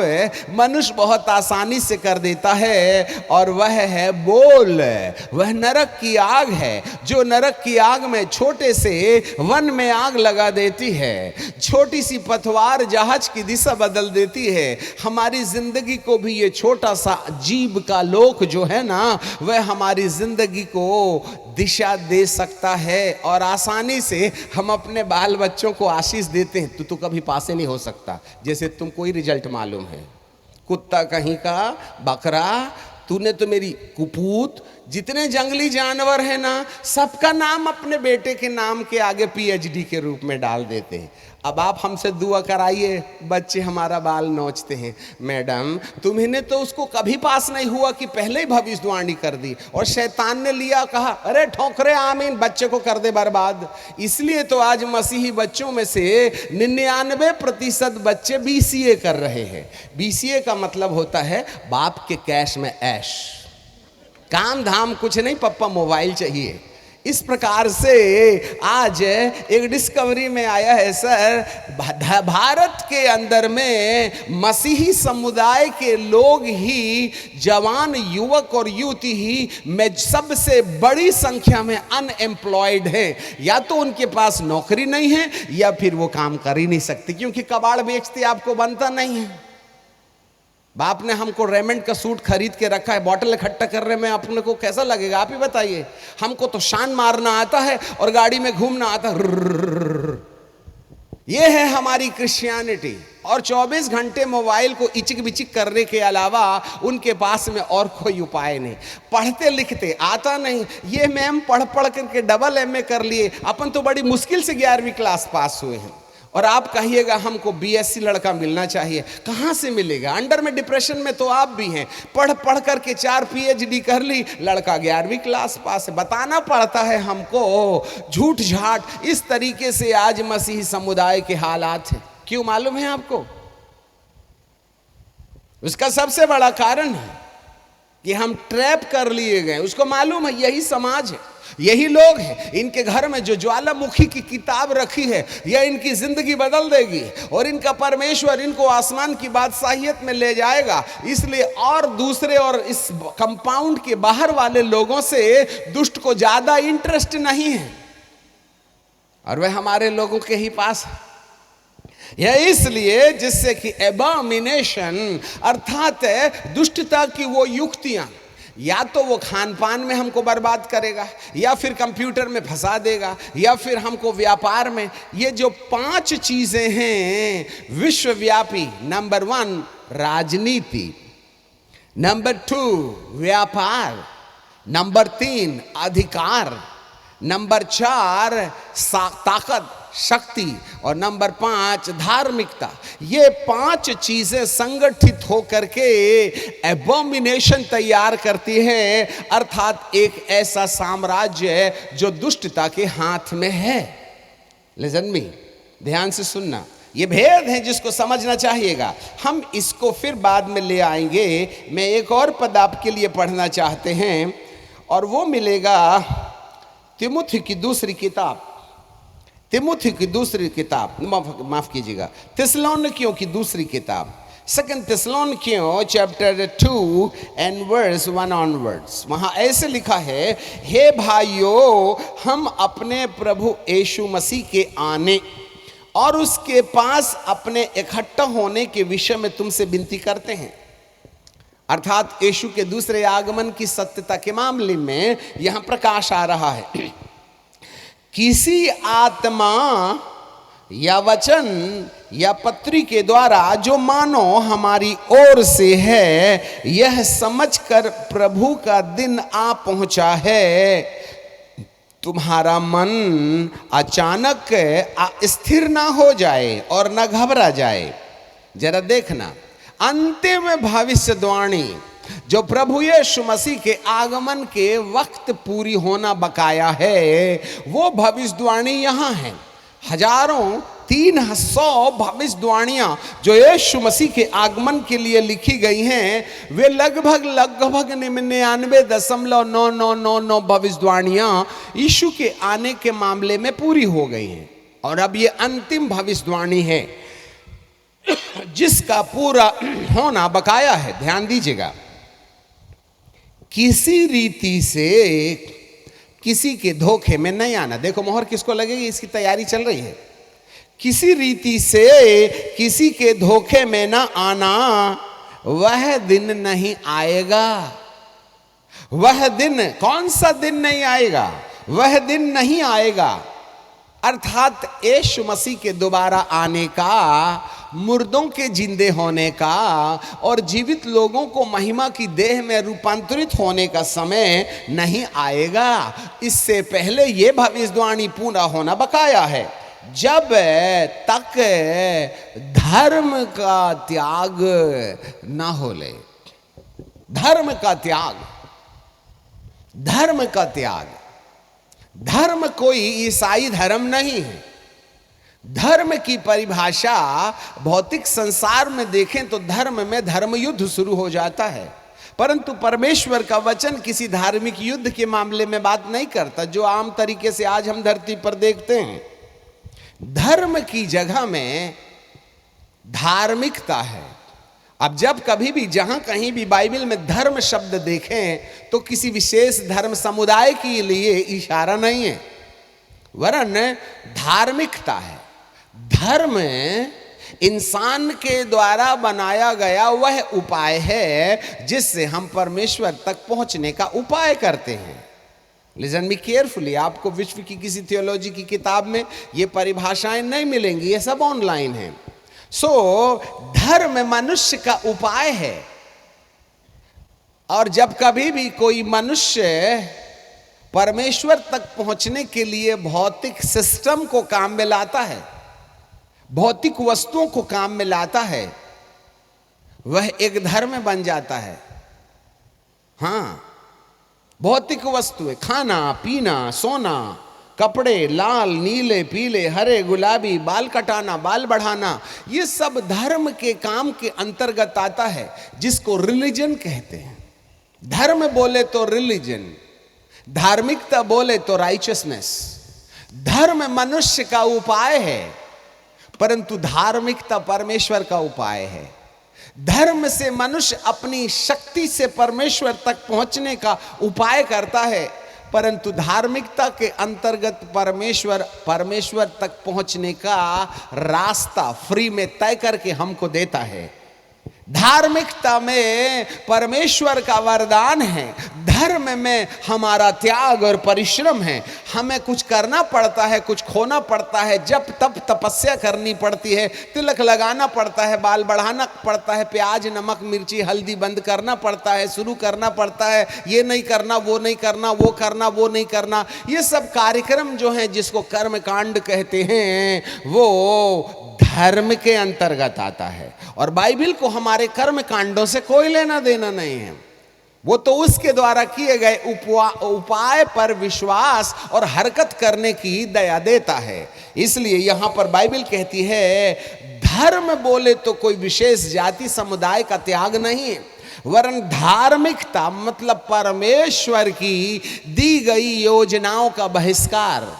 मनुष्य बहुत आसानी से कर देता है, और वह है बोल। वह नरक की आग है, जो नरक की आग में छोटे से वन में आग लगा देती है। छोटी सी पतवार जहाज की दिशा बदल देती है। हमारी जिंदगी को भी ये छोटा सा जीव का लोक जो है ना, वह हमारी जिंदगी को दिशा दे सकता है। और आसानी से हम अपने बाल बच्चों को आशीष देते हैं, तू कभी पास नहीं हो सकता, जैसे तुमको ही रिजल्ट मालूम है। कुत्ता कहीं का, बकरा, तूने तो मेरी कुपूत, जितने जंगली जानवर हैं ना, सबका नाम अपने बेटे के नाम के आगे पीएचडी के रूप में डाल देते हैं। अब आप हमसे दुआ कराइए, बच्चे हमारा बाल नोचते हैं, मैडम तुम्हें तो उसको कभी पास नहीं हुआ कि पहले ही भविष्यवाणी कर दी, और शैतान ने लिया, कहा अरे ठोकरे आमीन, बच्चे को कर दे बर्बाद। इसलिए तो आज मसीही बच्चों में से 99% बच्चे बीसीए कर रहे हैं। बीसीए का मतलब होता है बाप के कैश में ऐश, काम धाम कुछ नहीं, पप्पा मोबाइल चाहिए। इस प्रकार से आज एक डिस्कवरी में आया है सर, भारत के अंदर में मसीही समुदाय के लोग ही, जवान युवक और युवती ही में सबसे बड़ी संख्या में अनएम्प्लॉयड है। या तो उनके पास नौकरी नहीं है या फिर वो काम कर ही नहीं सकते, क्योंकि कबाड़ बेचते आपको बनता नहीं है। बाप ने हमको रेमंड का सूट खरीद के रखा है, बॉटल इकट्ठा करने में अपने को कैसा लगेगा आप ही बताइए। हमको तो शान मारना आता है और गाड़ी में घूमना आता है। ये है हमारी क्रिश्चियनिटी। और 24 घंटे मोबाइल को इचिक बिचिक करने के अलावा उनके पास में और कोई उपाय नहीं। पढ़ते लिखते आता नहीं, ये मैम पढ़ पढ़ करके डबल एमए कर लिए, अपन तो बड़ी मुश्किल से 11वीं क्लास पास हुए हैं। और आप कहिएगा हमको बीएससी लड़का मिलना चाहिए, कहाँ से मिलेगा? अंडर में डिप्रेशन में तो आप भी हैं। पढ़ पढ़ करके 4 पीएचडी कर ली, लड़का 11वीं क्लास पास है। बताना पड़ता है हमको झूठ झाट। इस तरीके से आज मसीही समुदाय के हालात हैं। क्यों मालूम है आपको? उसका सबसे बड़ा कारण है कि हम ट्रैप कर लिए गए। उसको मालूम है यही समाज है, यही लोग हैं, इनके घर में जो ज्वालामुखी की किताब रखी है यह इनकी जिंदगी बदल देगी और इनका परमेश्वर इनको आसमान की बादशाहियत में ले जाएगा। इसलिए और दूसरे और इस कंपाउंड के बाहर वाले लोगों से दुष्ट को ज्यादा इंटरेस्ट नहीं है, और वह हमारे लोगों के ही पास है। यह इसलिए जिससे कि एबॉमिनेशन अर्थात दुष्टता की वो युक्तियां, या तो वो खान पान में हमको बर्बाद करेगा, या फिर कंप्यूटर में फंसा देगा, या फिर हमको व्यापार में। ये जो 5 चीजें हैं विश्वव्यापी, नंबर 1 राजनीति, नंबर 2 व्यापार, नंबर 3 अधिकार, नंबर 4 ताकत शक्ति, और नंबर 5 धार्मिकता। ये 5 चीजें संगठित होकर के एबॉमिनेशन तैयार करती हैं, अर्थात एक ऐसा साम्राज्य जो दुष्टता के हाथ में है। लिसन मी, ध्यान से सुनना, ये भेद है जिसको समझना चाहिएगा। हम इसको फिर बाद में ले आएंगे। मैं एक और पद आपके लिए पढ़ना चाहते हैं, और वो मिलेगा तिमुथी की दूसरी किताब, तिमुथी की दूसरी किताब, माफ कीजिएगा, थिस्सलुनीकियों की दूसरी किताब, 2 थिस्सलुनीकियों चैप्टर 2 एंड वर्स 1 ऑनवर्ड्स। वहां ऐसे लिखा है, हे भाइयों, हम अपने प्रभु यीशु मसीह के आने और उसके पास अपने इकट्ठा होने के विषय में तुमसे विनती करते हैं। अर्थात यीशु के दूसरे आगमन की सत्यता के मामले में यहां प्रकाश आ रहा है। किसी आत्मा या वचन या पत्री के द्वारा जो मानो हमारी ओर से है, यह समझकर प्रभु का दिन आ पहुंचा है, तुम्हारा मन अचानक स्थिर ना हो जाए और न घबरा जाए। जरा देखना, अंतिम भविष्यवाणी जो प्रभु यीशु मसीह के आगमन के वक्त पूरी होना बकाया है, वो भविष्यवाणी यहाँ है। हजारों 300 भविष्यवाणियां जो यीशु मसीह के आगमन के लिए लिखी गई हैं, वे लगभग 99.99999 भविष्यवाणियां यीशु के आने के मामले में पूरी हो गई हैं। और अब ये अंतिम भविष्यवाणी है जिसका पूरा होना बकाया है। ध्यान दीजिएगा, किसी रीति से किसी के धोखे में नहीं आना। देखो मोहर किसको लगेगी, इसकी तैयारी चल रही है। किसी रीति से किसी के धोखे में ना आना, वह दिन नहीं आएगा। वह दिन, कौन सा दिन नहीं आएगा? वह दिन नहीं आएगा अर्थात यीशु मसीह के दोबारा आने का, मुर्दों के जिंदे होने का और जीवित लोगों को महिमा की देह में रूपांतरित होने का समय नहीं आएगा। इससे पहले यह भविष्यवाणी पूरा होना बकाया है। जब तक धर्म का त्याग ना हो ले, धर्म का त्याग, धर्म का त्याग, धर्म कोई ईसाई धर्म नहीं है। धर्म की परिभाषा भौतिक संसार में देखें तो धर्म में धर्म युद्ध शुरू हो जाता है। परंतु परमेश्वर का वचन किसी धार्मिक युद्ध के मामले में बात नहीं करता, जो आम तरीके से आज हम धरती पर देखते हैं। धर्म की जगह में धार्मिकता है। अब जब कभी भी जहां कहीं भी बाइबल में धर्म शब्द देखें तो किसी विशेष धर्म समुदाय के लिए इशारा नहीं है, वरन धार्मिकता है। धर्म इंसान के द्वारा बनाया गया वह उपाय है जिससे हम परमेश्वर तक पहुंचने का उपाय करते हैं। लिसन मी केयरफुली, आपको विश्व की किसी थियोलॉजी की किताब में ये परिभाषाएं नहीं मिलेंगी, ये सब ऑनलाइन है। धर्म मनुष्य का उपाय है, और जब कभी भी कोई मनुष्य परमेश्वर तक पहुंचने के लिए भौतिक सिस्टम को काम में लाता है, भौतिक वस्तुओं को काम में लाता है, वह एक धर्म बन जाता है। हाँ, भौतिक वस्तुएं, खाना पीना, सोना, कपड़े, लाल नीले पीले हरे गुलाबी, बाल कटाना, बाल बढ़ाना, ये सब धर्म के काम के अंतर्गत आता है, जिसको रिलीजन कहते हैं। धर्म बोले तो रिलीजन, धार्मिकता बोले तो राइचियसनेस। धर्म मनुष्य का उपाय है, परंतु धार्मिकता परमेश्वर का उपाय है। धर्म से मनुष्य अपनी शक्ति से परमेश्वर तक पहुंचने का उपाय करता है, परंतु धार्मिकता के अंतर्गत परमेश्वर तक पहुंचने का रास्ता फ्री में तय करके हमको देता है। धार्मिकता में परमेश्वर का वरदान है, धर्म में हमारा त्याग और परिश्रम है। हमें कुछ करना पड़ता है, कुछ खोना पड़ता है, जब तब तपस्या करनी पड़ती है, तिलक लगाना पड़ता है, बाल बढ़ाना पड़ता है, प्याज नमक मिर्ची हल्दी बंद करना पड़ता है, शुरू करना पड़ता है, ये नहीं करना वो नहीं करना, वो करना वो नहीं करना। ये सब कार्यक्रम जो हैं, जिसको कर्म कांड कहते हैं, वो धर्म के अंतर्गत आता है। और बाइबल को हमारे कर्म कांडों से कोई लेना देना नहीं है, वो तो उसके द्वारा किए गए उपाय पर विश्वास और हरकत करने की दया देता है। इसलिए यहां पर बाइबल कहती है, धर्म बोले तो कोई विशेष जाति समुदाय का त्याग नहीं है, वरन धार्मिकता मतलब परमेश्वर की दी गई योजनाओं का बहिष्कार।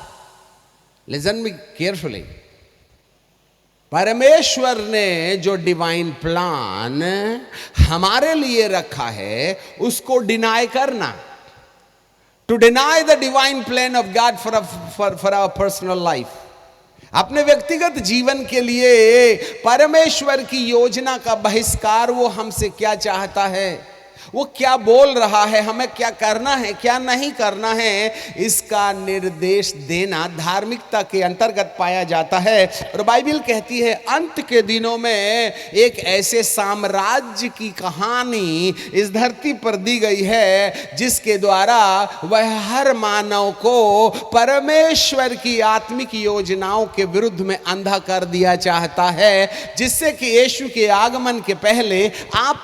लिसन मी केयरफुली, परमेश्वर ने जो डिवाइन प्लान हमारे लिए रखा है, उसको डिनाई करना, to deny the divine plan of God for our personal life, अपने व्यक्तिगत जीवन के लिए परमेश्वर की योजना का बहिष्कार। वो हमसे क्या चाहता है, वो क्या बोल रहा है, हमें क्या करना है क्या नहीं करना है, इसका निर्देश देना धार्मिकता के अंतर्गत पाया जाता है। और बाइबल कहती है, अंत के दिनों में एक ऐसे साम्राज्य की कहानी इस धरती पर दी गई है, जिसके द्वारा वह हर मानव को परमेश्वर की आत्मिक योजनाओं के विरुद्ध में अंधा कर दिया चाहता है, जिससे कि यीशु के आगमन के पहले आप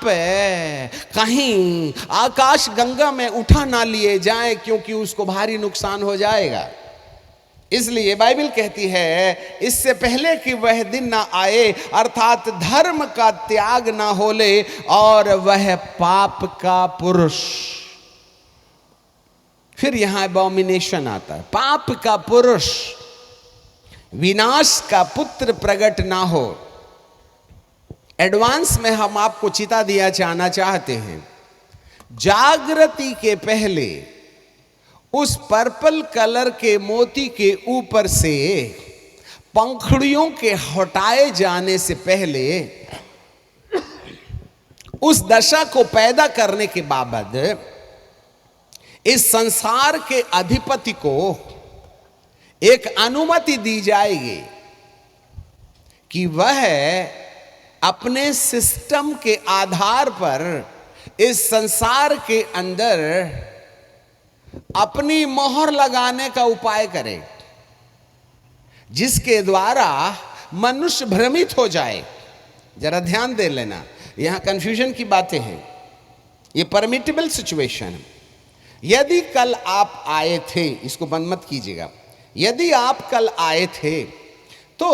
कहीं आकाश गंगा में उठा ना लिए जाएं, क्योंकि उसको भारी नुकसान हो जाएगा। इसलिए बाइबल कहती है, इससे पहले कि वह दिन ना आए, अर्थात धर्म का त्याग ना होले और वह पाप का पुरुष। फिर यहां एबॉमिनेशन आता है, पाप का पुरुष, विनाश का पुत्र प्रकट ना हो। एडवांस में हम आपको चिता दिया जाना चाहते हैं, जागृति के पहले उस पर्पल कलर के मोती के ऊपर से पंखुड़ियों के हटाए जाने से पहले उस दशा को पैदा करने के बाबत इस संसार के अधिपति को एक अनुमति दी जाएगी कि वह अपने सिस्टम के आधार पर इस संसार के अंदर अपनी मोहर लगाने का उपाय करे, जिसके द्वारा मनुष्य भ्रमित हो जाए। जरा ध्यान दे लेना, यहां कंफ्यूजन की बातें हैं, ये परमिटेबल सिचुएशन है। यदि कल आप आए थे, इसको बंद मत कीजिएगा, यदि आप कल आए थे तो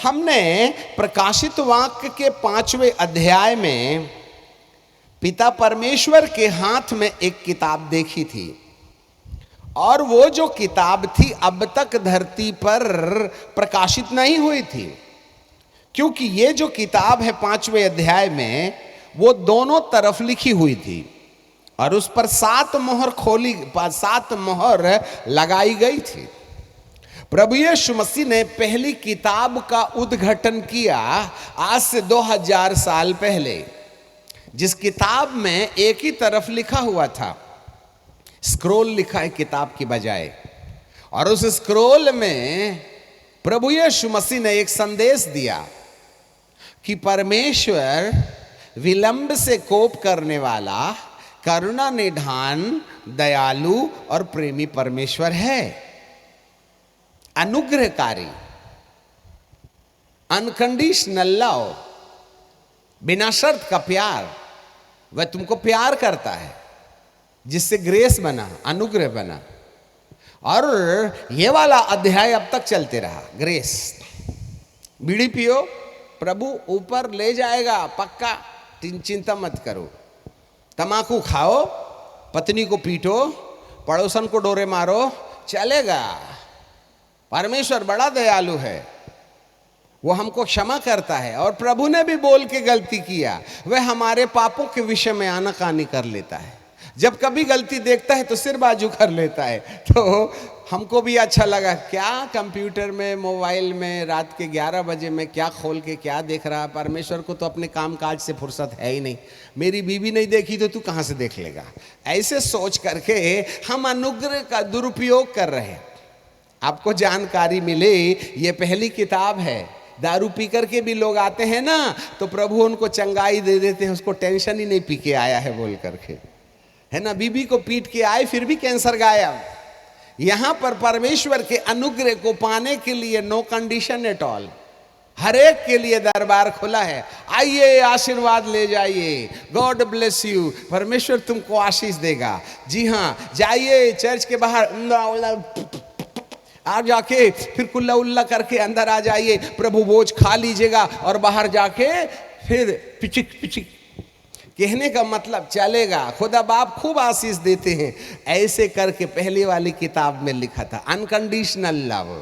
हमने प्रकाशित वाक्य के 5वें अध्याय में पिता परमेश्वर के हाथ में एक किताब देखी थी, और वो जो किताब थी अब तक धरती पर प्रकाशित नहीं हुई थी, क्योंकि ये जो किताब है 5वें अध्याय में वो दोनों तरफ लिखी हुई थी और उस पर 7 मोहर लगाई गई थी। प्रभु यीशु मसीह ने पहली किताब का उद्घाटन किया आज से 2000 साल पहले, जिस किताब में एक ही तरफ लिखा हुआ था, स्क्रोल लिखा है किताब की बजाय, और उस स्क्रोल में प्रभु यीशु मसीह ने एक संदेश दिया कि परमेश्वर विलंब से कोप करने वाला, करुणा निधान, दयालु और प्रेमी परमेश्वर है, अनुग्रहकारी, अनकंडीशनल लव, बिना शर्त का प्यार। वह तुमको प्यार करता है, जिससे ग्रेस बना, अनुग्रह बना। और ये वाला अध्याय अब तक चलते रहा, ग्रेस। बीड़ी पियो, प्रभु ऊपर ले जाएगा पक्का, चिंता मत करो। तमाकू खाओ, पत्नी को पीटो, पड़ोसन को डोरे मारो, चलेगा। परमेश्वर बड़ा दयालु है, वो हमको क्षमा करता है। और प्रभु ने भी बोल के गलती किया, वह हमारे पापों के विषय में आनाकानी कर लेता है। जब कभी गलती देखता है तो सिर बाजू कर लेता है। तो हमको भी अच्छा लगा, क्या कंप्यूटर में, मोबाइल में रात के 11 बजे में क्या खोल के क्या देख रहा है। परमेश्वर को तो अपने काम काज से फुर्सत है ही नहीं। मेरी बीवी नहीं देखी तो तू कहाँ से देख लेगा। ऐसे सोच करके हम अनुग्रह का दुरुपयोग कर रहे हैं। आपको जानकारी मिले, ये पहली किताब है। दारू पी करके भी लोग आते हैं ना, तो प्रभु उनको चंगाई दे देते हैं, उसको टेंशन ही नहीं पी के आया है बोल करके, है ना। बीबी को पीट के आए फिर भी कैंसर गायब। यहां पर परमेश्वर के अनुग्रह को पाने के लिए नो कंडीशन एट ऑल, हर एक के लिए दरबार खुला है। आइए, आशीर्वाद ले जाइए। गॉड ब्लेस यू, परमेश्वर तुमको आशीष देगा। जी हाँ, जाइए चर्च के बाहर आ जाके फिर कुल्ला उल्ला करके अंदर आ जाइए, प्रभु भोज खा लीजिएगा, और बाहर जाके फिर पिचिक पिचिक। कहने का मतलब चलेगा, खुदा बाप खूब आशीष देते हैं। ऐसे करके पहली वाली किताब में लिखा था, अनकंडीशनल लव।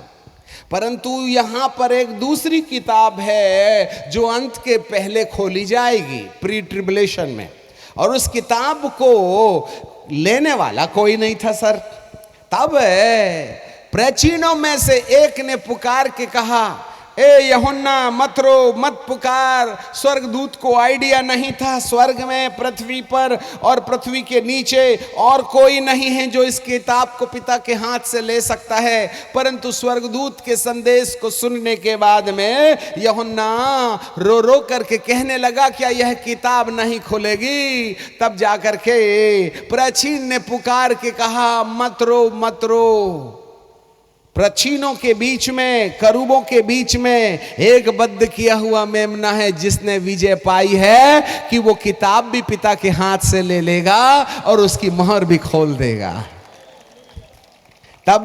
परंतु यहां पर एक दूसरी किताब है जो अंत के पहले खोली जाएगी, प्री ट्रिबुलेशन में, और उस किताब को लेने वाला कोई नहीं था सर। तब प्राचीनों में से एक ने पुकार के कहा, ए यूहन्ना मत रो, मत पुकार। स्वर्गदूत को आइडिया नहीं था स्वर्ग में, पृथ्वी पर और पृथ्वी के नीचे और कोई नहीं है जो इस किताब को पिता के हाथ से ले सकता है। परंतु स्वर्गदूत के संदेश को सुनने के बाद में यूहन्ना रो रो करके कहने लगा, क्या यह किताब नहीं खुलेगी? तब जाकर के प्राचीन ने पुकार के कहा, मत रो, मत रो। प्राचीनों के बीच में, करूबों के बीच में एक बद्ध किया हुआ मेमना है, जिसने विजय पाई है कि वो किताब भी पिता के हाथ से ले लेगा और उसकी मोहर भी खोल देगा। तब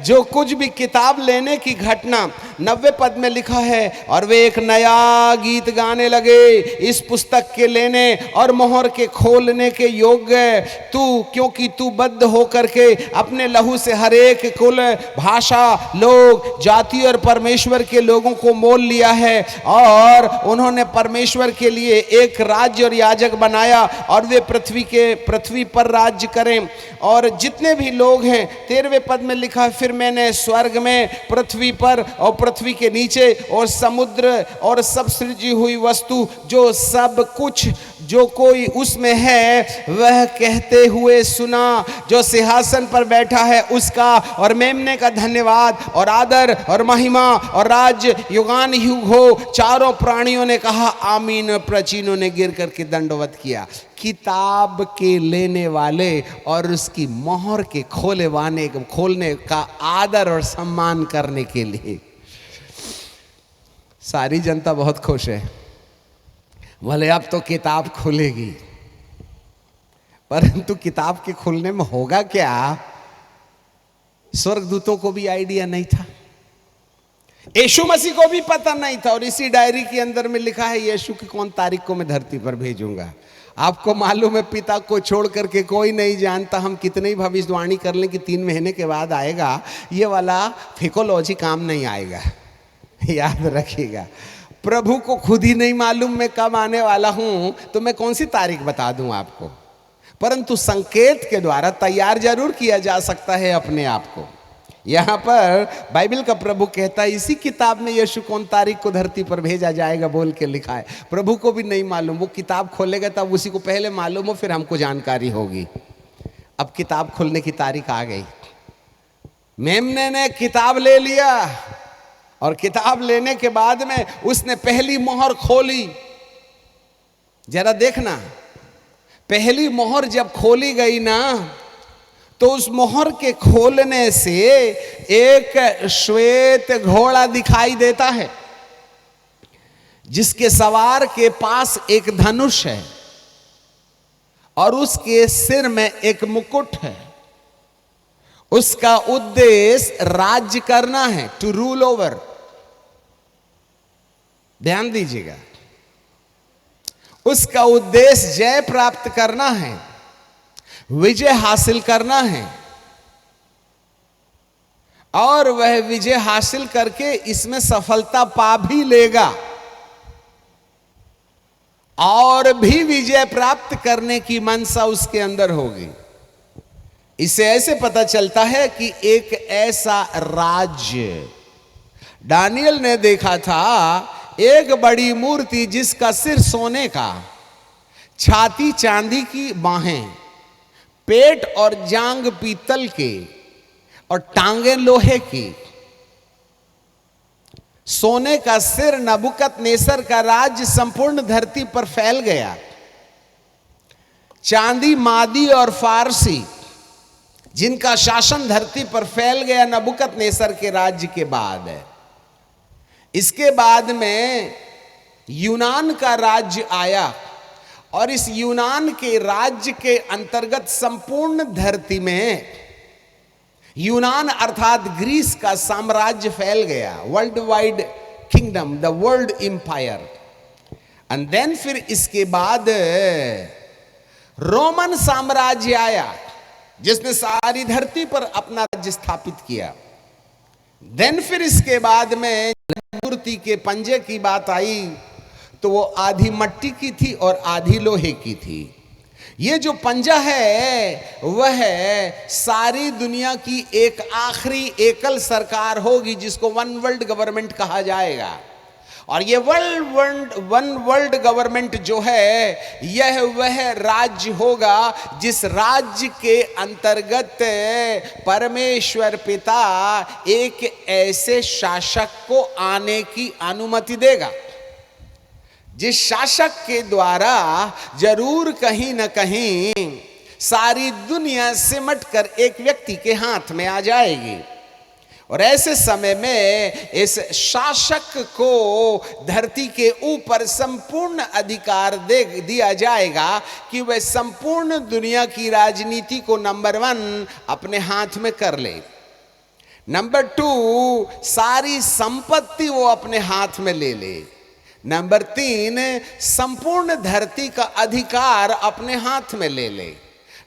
जो कुछ भी किताब लेने की घटना 90 पद में लिखा है, और वे एक नया गीत गाने लगे, इस पुस्तक के लेने और मोहर के खोलने के योग्य तू, क्योंकि तू बद्ध होकर के अपने लहू से हर एक कुल, भाषा, लोग, जाति और परमेश्वर के लोगों को मोल लिया है। और उन्होंने परमेश्वर के लिए एक राज्य और याजक बनाया, और वे पृथ्वी पर राज्य करें। और जितने भी लोग हैं, 13वें पद में लिखा, फिर मैंने स्वर्ग में, पृथ्वी पर और पृथ्वी के नीचे और समुद्र और सब सृजी हुई वस्तु, जो सब कुछ जो कोई उसमें है, वह कहते हुए सुना, जो सिंहासन पर बैठा है उसका और मेमने का धन्यवाद और आदर और महिमा और राज्य युगान युग हो। चारों प्राणियों ने कहा आमीन। प्राचीनों ने गिर करके दंडवत किया। किताब के लेने वाले और उसकी मोहर के खोलने का आदर और सम्मान करने के लिए सारी जनता बहुत खुश है। भले अब तो किताब खुलेगी, परंतु किताब के खुलने में होगा क्या, स्वर्गदूतों को भी आइडिया नहीं था, यीशु मसीह को भी पता नहीं था। और इसी डायरी के अंदर में लिखा है, यीशु की कौन तारीख को मैं धरती पर भेजूंगा। आपको मालूम है पिता को छोड़ करके कोई नहीं जानता। हम कितने ही भविष्यवाणी कर लें कि 3 महीने के बाद आएगा, ये वाला फिकोलॉजी काम नहीं आएगा। याद रखिएगा, प्रभु को खुद ही नहीं मालूम मैं कब आने वाला हूं, तो मैं कौन सी तारीख बता दूं आपको। परंतु संकेत के द्वारा तैयार जरूर किया जा सकता है अपने आप को। यहां पर बाइबल का प्रभु कहता है, इसी किताब में यीशु कौन तारीख को धरती पर भेजा जाएगा बोल के लिखा है। प्रभु को भी नहीं मालूम, वो किताब खोलेगा तब उसी को पहले मालूम हो, फिर हमको जानकारी होगी। अब किताब खोलने की तारीख आ गई। मेमने ने किताब ले लिया और किताब लेने के बाद में उसने पहली मोहर खोली। जरा देखना, पहली मोहर जब खोली गई ना, तो उस मोहर के खोलने से एक श्वेत घोड़ा दिखाई देता है, जिसके सवार के पास एक धनुष है और उसके सिर में एक मुकुट है। उसका उद्देश्य राज्य करना है, टू रूल ओवर। ध्यान दीजिएगा, उसका उद्देश्य जय प्राप्त करना है, विजय हासिल करना है, और वह विजय हासिल करके इसमें सफलता पा भी लेगा और भी विजय प्राप्त करने की मनसा उसके अंदर होगी। इससे ऐसे पता चलता है कि एक ऐसा राज्य दानियल ने देखा था, एक बड़ी मूर्ति जिसका सिर सोने का, छाती चांदी की, बाहें, पेट और जांग पीतल के और टांगे लोहे की। सोने का सिर नबूकदनेस्सर का राज्य संपूर्ण धरती पर फैल गया। चांदी मादी और फारसी जिनका शासन धरती पर फैल गया नबूकदनेस्सर के राज्य के बाद है। इसके बाद में यूनान का राज्य आया और इस यूनान के राज्य के अंतर्गत संपूर्ण धरती में यूनान अर्थात ग्रीस का साम्राज्य फैल गया, world wide kingdom, the world empire. And then फिर इसके बाद रोमन साम्राज्य आया, जिसने सारी धरती पर अपना राज्य स्थापित किया। देन फिर इसके बाद में मूर्ति के पंजे की बात आई, तो वो आधी मट्टी की थी और आधी लोहे की थी। ये जो पंजा है वह सारी दुनिया की एक आखिरी एकल सरकार होगी, जिसको वन वर्ल्ड गवर्नमेंट कहा जाएगा। और ये वन वर्ल्ड गवर्नमेंट जो है, यह वह राज्य होगा जिस राज्य के अंतर्गत परमेश्वर पिता एक ऐसे शासक को आने की अनुमति देगा, जिस शासक के द्वारा जरूर कहीं न कहीं सारी दुनिया सिमट कर एक व्यक्ति के हाथ में आ जाएगी। और ऐसे समय में इस शासक को धरती के ऊपर संपूर्ण अधिकार दे दिया जाएगा कि वह संपूर्ण दुनिया की राजनीति को नंबर 1 अपने हाथ में कर ले, नंबर 2 सारी संपत्ति वो अपने हाथ में ले ले, नंबर 3 संपूर्ण धरती का अधिकार अपने हाथ में ले ले,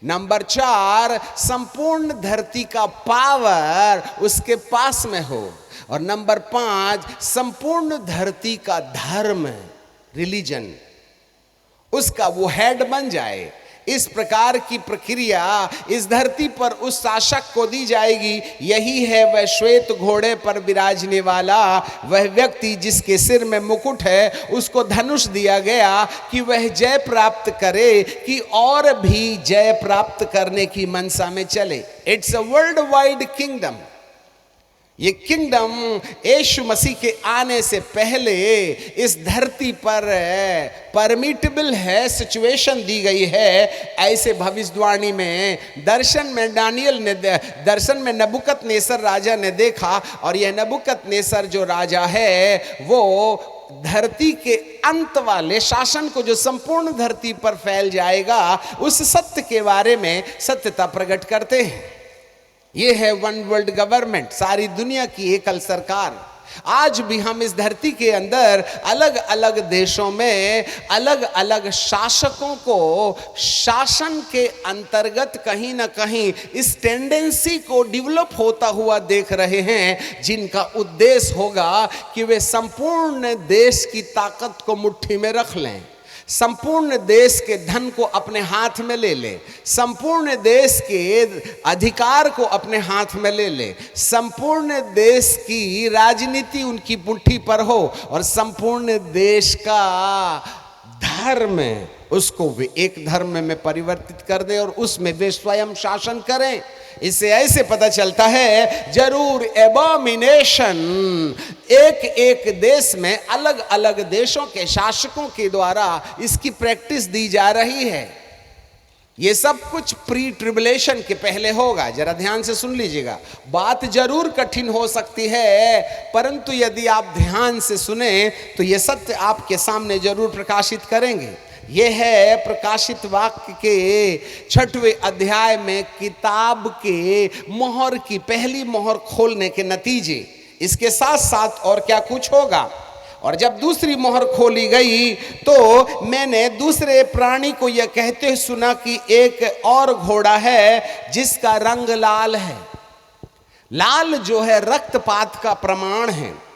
नंबर 4 संपूर्ण धरती का पावर उसके पास में हो, और नंबर 5 संपूर्ण धरती का धर्म, रिलीजन, उसका वो हेड बन जाए। इस प्रकार की प्रक्रिया इस धरती पर उस शासक को दी जाएगी। यही है वह श्वेत घोड़े पर विराजने वाला वह व्यक्ति जिसके सिर में मुकुट है। उसको धनुष दिया गया कि वह जय प्राप्त करे, कि और भी जय प्राप्त करने की मनसा में चले। It's a world wide kingdom. ये किंगडम यीशु मसीह के आने से पहले इस धरती पर परमिटेबल है, सिचुएशन दी गई है। ऐसे भविष्यवाणी में दर्शन में दानियल ने दर्शन में नबूकदनेस्सर राजा ने देखा, और यह नबूकदनेस्सर जो राजा है वो धरती के अंत वाले शासन को, जो संपूर्ण धरती पर फैल जाएगा, उस सत्य के बारे में सत्यता प्रकट करते हैं। ये है वन वर्ल्ड गवर्नमेंट, सारी दुनिया की एकल सरकार। आज भी हम इस धरती के अंदर अलग अलग देशों में अलग अलग शासकों को शासन के अंतर्गत कहीं ना कहीं इस टेंडेंसी को डेवलप होता हुआ देख रहे हैं, जिनका उद्देश्य होगा कि वे संपूर्ण देश की ताकत को मुट्ठी में रख लें, संपूर्ण देश के धन को अपने हाथ में ले ले, संपूर्ण देश के अधिकार को अपने हाथ में ले ले, संपूर्ण देश की राजनीति उनकी मुट्ठी पर हो और संपूर्ण देश का धर्म उसको वे एक धर्म में परिवर्तित कर दे और उसमें वे स्वयं शासन करें। इससे ऐसे पता चलता है जरूर एबॉमिनेशन एक एक देश में अलग अलग देशों के शासकों के द्वारा इसकी प्रैक्टिस दी जा रही है। ये सब कुछ प्री ट्रिबुलेशन के पहले होगा। जरा ध्यान से सुन लीजिएगा, बात जरूर कठिन हो सकती है, परंतु यदि आप ध्यान से सुने तो ये सत्य आपके सामने जरूर प्रकाशित करेंगे। ये है प्रकाशित वाक्य के 6वें अध्याय में किताब के मोहर की पहली मोहर खोलने के नतीजे। इसके साथ साथ और क्या कुछ होगा। और जब दूसरी मोहर खोली गई तो मैंने दूसरे प्राणी को यह कहते सुना कि एक और घोड़ा है जिसका रंग लाल है। लाल जो है रक्तपात का प्रमाण है।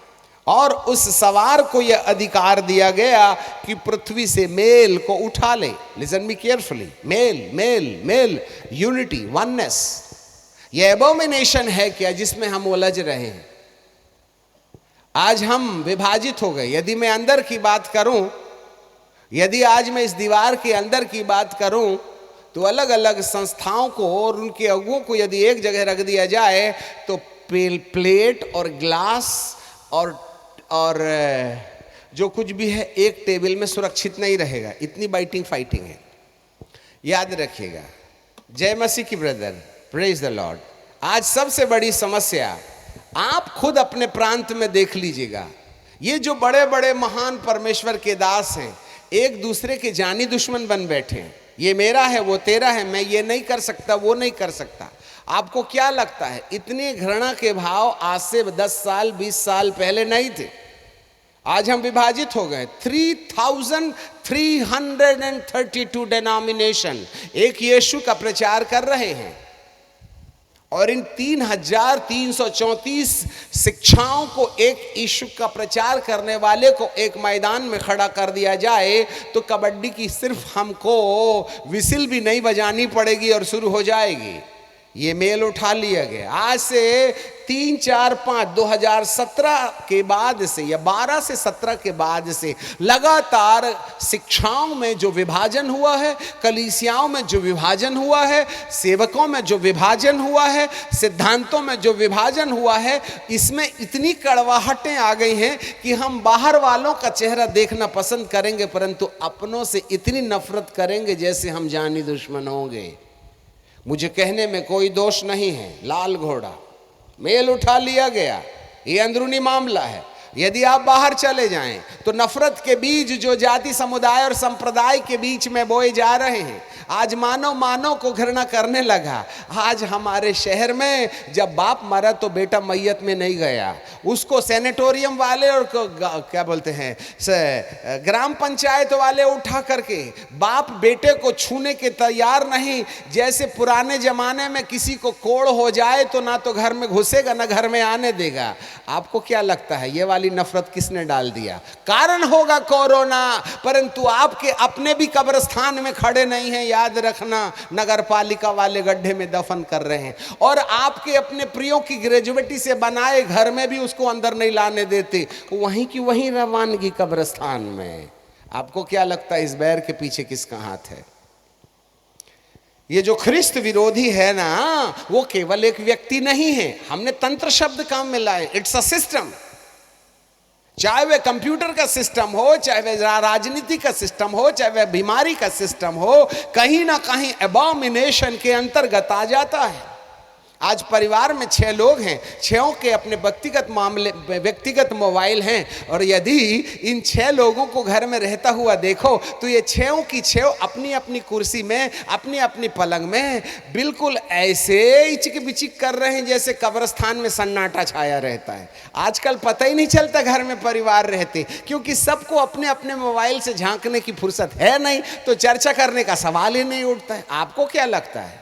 और उस सवार को यह अधिकार दिया गया कि पृथ्वी से मेल को उठा ले। लिसन मी केयरफुली, मेल मेल मेल, यूनिटी, वननेस। यह एबोमिनेशन है क्या जिसमें हम उलझ रहे हैं। आज हम विभाजित हो गए। यदि मैं अंदर की बात करूं, यदि आज मैं इस दीवार के अंदर की बात करूं तो अलग अलग संस्थाओं को और उनके अगुओं को यदि एक जगह रख दिया जाए तो प्लेट और ग्लास और जो कुछ भी है एक टेबल में सुरक्षित नहीं रहेगा। इतनी बाइटिंग फाइटिंग है, याद रखिएगा। जय मसीह की ब्रदर, प्रेज द लॉर्ड। आज सबसे बड़ी समस्या आप खुद अपने प्रांत में देख लीजिएगा। ये जो बड़े बड़े महान परमेश्वर के दास हैं एक दूसरे के जानी दुश्मन बन बैठे हैं। ये मेरा है, वो तेरा है, मैं ये नहीं कर सकता, वो नहीं कर सकता। आपको क्या लगता है इतनी घृणा के भाव आज से 10 साल 20 साल पहले नहीं थे। आज हम विभाजित हो गए। 3332 डिनोमिनेशन एक यीशु का प्रचार कर रहे हैं और इन 3334 शिक्षाओं को एक यीशु का प्रचार करने वाले को एक मैदान में खड़ा कर दिया जाए तो कबड्डी की सिर्फ हमको विसिल भी नहीं बजानी पड़ेगी और शुरू हो जाएगी। ये मेल उठा लिया गया। आज से 3, 4, 5 2017 के बाद से या 12 से 17 के बाद से लगातार शिक्षाओं में जो विभाजन हुआ है, कलीसियाओं में जो विभाजन हुआ है, सेवकों में जो विभाजन हुआ है, सिद्धांतों में जो विभाजन हुआ है, इसमें इतनी कड़वाहटें आ गई हैं कि हम बाहर वालों का चेहरा देखना पसंद करेंगे परंतु अपनों से इतनी नफरत करेंगे जैसे हम जानी दुश्मन होंगे। मुझे कहने में कोई दोष नहीं है। लाल घोड़ा मेल उठा लिया गया, ये अंदरूनी मामला है। यदि आप बाहर चले जाएं तो नफरत के बीज जो जाति समुदाय और संप्रदाय के बीच में बोए जा रहे हैं, आज मानव को घृणा करने लगा। आज हमारे शहर में जब बाप मरा तो बेटा मैयत में नहीं गया, उसको सैनिटोरियम वाले और क्या बोलते हैं ग्राम पंचायत वाले उठा करके बाप बेटे को छूने के तैयार नहीं। जैसे पुराने जमाने में किसी को कोढ़ हो जाए तो ना तो घर में घुसेगा ना घर में आने देगा। आपको क्या लगता है ये वाली नफरत किसने डाल दिया? कारण होगा कोरोना, परंतु आपके अपने भी कब्रिस्तान में खड़े नहीं हैं। याद रखना, नगर पालिका वाले गड्ढे में दफन कर रहे हैं और आपके अपने प्रियों की ग्रेजुएटी से बनाए घर में भी उसको अंदर नहीं लाने देते, वहीं की वहीं रवानगी कब्रिस्तान में। आपको क्या लगता है इस बैर के पीछे किसका हाथ है? ये जो ख्रिस्त विरोधी है ना, वो केवल एक व्यक्ति नहीं है। हमने तंत्र शब्द काम में लाए। It's a system. चाहे वह कंप्यूटर का सिस्टम हो, चाहे वह राजनीति का सिस्टम हो, चाहे वह बीमारी का सिस्टम हो, कहीं ना कहीं एबॉमिनेशन के अंतर्गत आ जाता है। आज परिवार में 6 लोग हैं, 6 के अपने व्यक्तिगत मोबाइल हैं, और यदि इन 6 लोगों को घर में रहता हुआ देखो तो ये 6 की 6 अपनी अपनी कुर्सी में, अपनी अपनी पलंग में बिल्कुल ऐसे इचिक बिचिक कर रहे हैं जैसे कब्रिस्तान में सन्नाटा छाया रहता है। आजकल पता ही नहीं चलता घर में परिवार रहते, क्योंकि सबको अपने अपने मोबाइल से झांकने की फुर्सत है नहीं, तो चर्चा करने का सवाल ही नहीं उठता है। आपको क्या लगता है,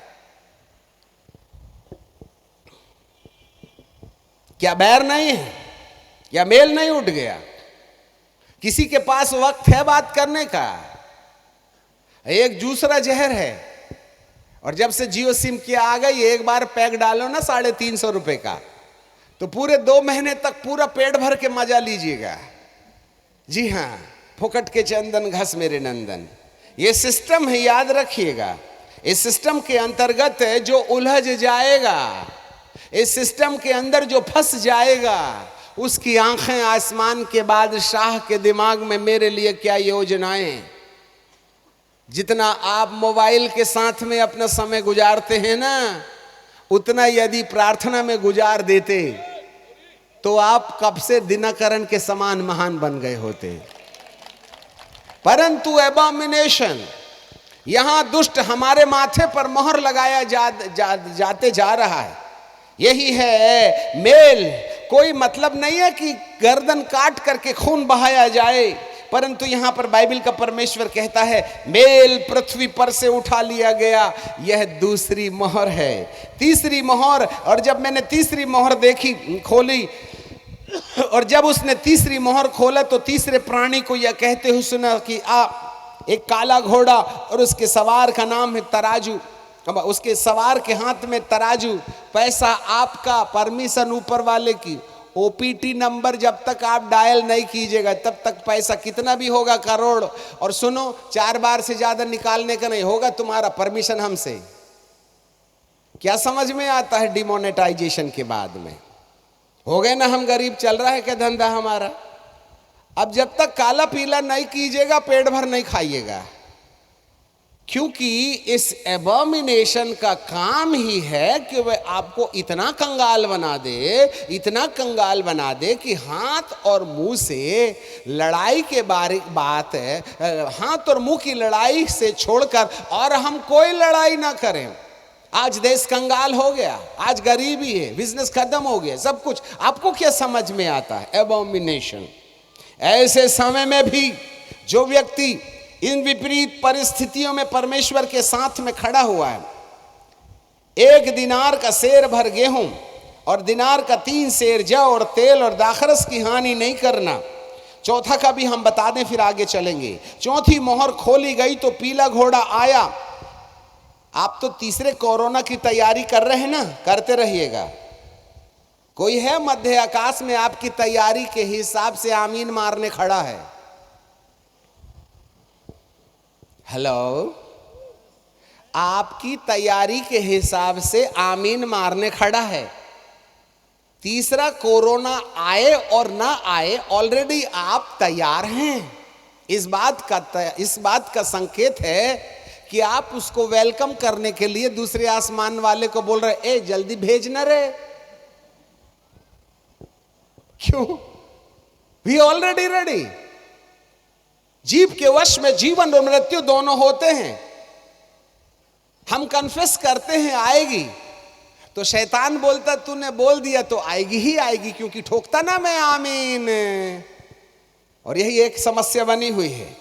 क्या बैर नहीं है, क्या मेल नहीं उठ गया? किसी के पास वक्त है बात करने का? एक दूसरा जहर है। और जब से जियो सिम की आ गई, एक बार पैक डालो ना 350 रुपए का, तो पूरे 2 महीने तक पूरा पेट भर के मजा लीजिएगा। जी हाँ, फुकट के चंदन घस मेरे नंदन, ये सिस्टम है, याद रखिएगा। इस सिस्टम के अंतर्गत जो उलझ जाएगा, इस सिस्टम के अंदर जो फंस जाएगा, उसकी आंखें आसमान के बादशाह के दिमाग में मेरे लिए क्या योजनाएं। जितना आप मोबाइल के साथ में अपना समय गुजारते हैं ना, उतना यदि प्रार्थना में गुजार देते तो आप कब से दिनकरण के समान महान बन गए होते। परंतु एबॉमिनेशन, यहां दुष्ट हमारे माथे पर मोहर लगाया जाते जा रहा है। यही है मेल। कोई मतलब नहीं है कि गर्दन काट करके खून बहाया जाए, परंतु यहां पर बाइबल का परमेश्वर कहता है मेल पृथ्वी पर से उठा लिया गया। यह दूसरी मोहर है, तीसरी मोहर। और जब मैंने तीसरी मोहर देखी, खोली, और जब उसने तीसरी मोहर खोला तो तीसरे प्राणी को यह कहते हुए सुना कि एक काला घोड़ा, और उसके सवार का नाम है तराजू। उसके सवार के हाथ में तराजू। पैसा आपका, परमिशन ऊपर वाले की। ओपीटी नंबर जब तक आप डायल नहीं कीजिएगा तब तक पैसा कितना भी होगा, करोड़। और सुनो, 4 बार से ज्यादा निकालने का नहीं होगा तुम्हारा, परमिशन हमसे। क्या समझ में आता है? डिमोनेटाइजेशन के बाद में हो गए ना हम गरीब, चल रहा है क्या धंधा हमारा। अब जब तक काला पीला नहीं कीजिएगा, पेट भर नहीं खाइएगा, क्योंकि इस एबॉमिनेशन का काम ही है कि वह आपको इतना कंगाल बना दे, इतना कंगाल बना दे कि हाथ और मुंह से लड़ाई के बात है, हाथ और मुंह की लड़ाई से छोड़कर और हम कोई लड़ाई ना करें। आज देश कंगाल हो गया, आज गरीबी है, बिजनेस खत्म हो गया, सब कुछ। आपको क्या समझ में आता है? एबॉमिनेशन। ऐसे समय में भी जो व्यक्ति इन विपरीत परिस्थितियों में परमेश्वर के साथ में खड़ा हुआ है, 1 दिनार का सेर भर गेहूं और दिनार का 3 सेर जौ और तेल और दाखरस की हानि नहीं करना। चौथा का भी हम बता दें, फिर आगे चलेंगे। चौथी मोहर खोली गई तो पीला घोड़ा आया। आप तो तीसरे कोरोना की तैयारी कर रहे हैं ना, करते रहिएगा। कोई है मध्य आकाश में आपकी तैयारी के हिसाब से आमीन मारने खड़ा है? हेलो, आपकी तैयारी के हिसाब से आमीन मारने खड़ा है। तीसरा कोरोना आए और ना आए, ऑलरेडी आप तैयार हैं। इस बात का संकेत है कि आप उसको वेलकम करने के लिए दूसरे आसमान वाले को बोल रहे, ए जल्दी भेजना रे। क्यों? We already ready. जीव के वश में जीवन और मृत्यु दोनों होते हैं। हम कन्फेस करते हैं आएगी, तो शैतान बोलता तूने बोल दिया तो आएगी ही आएगी, क्योंकि ठोकता ना मैं आमीन। और यही एक समस्या बनी हुई है।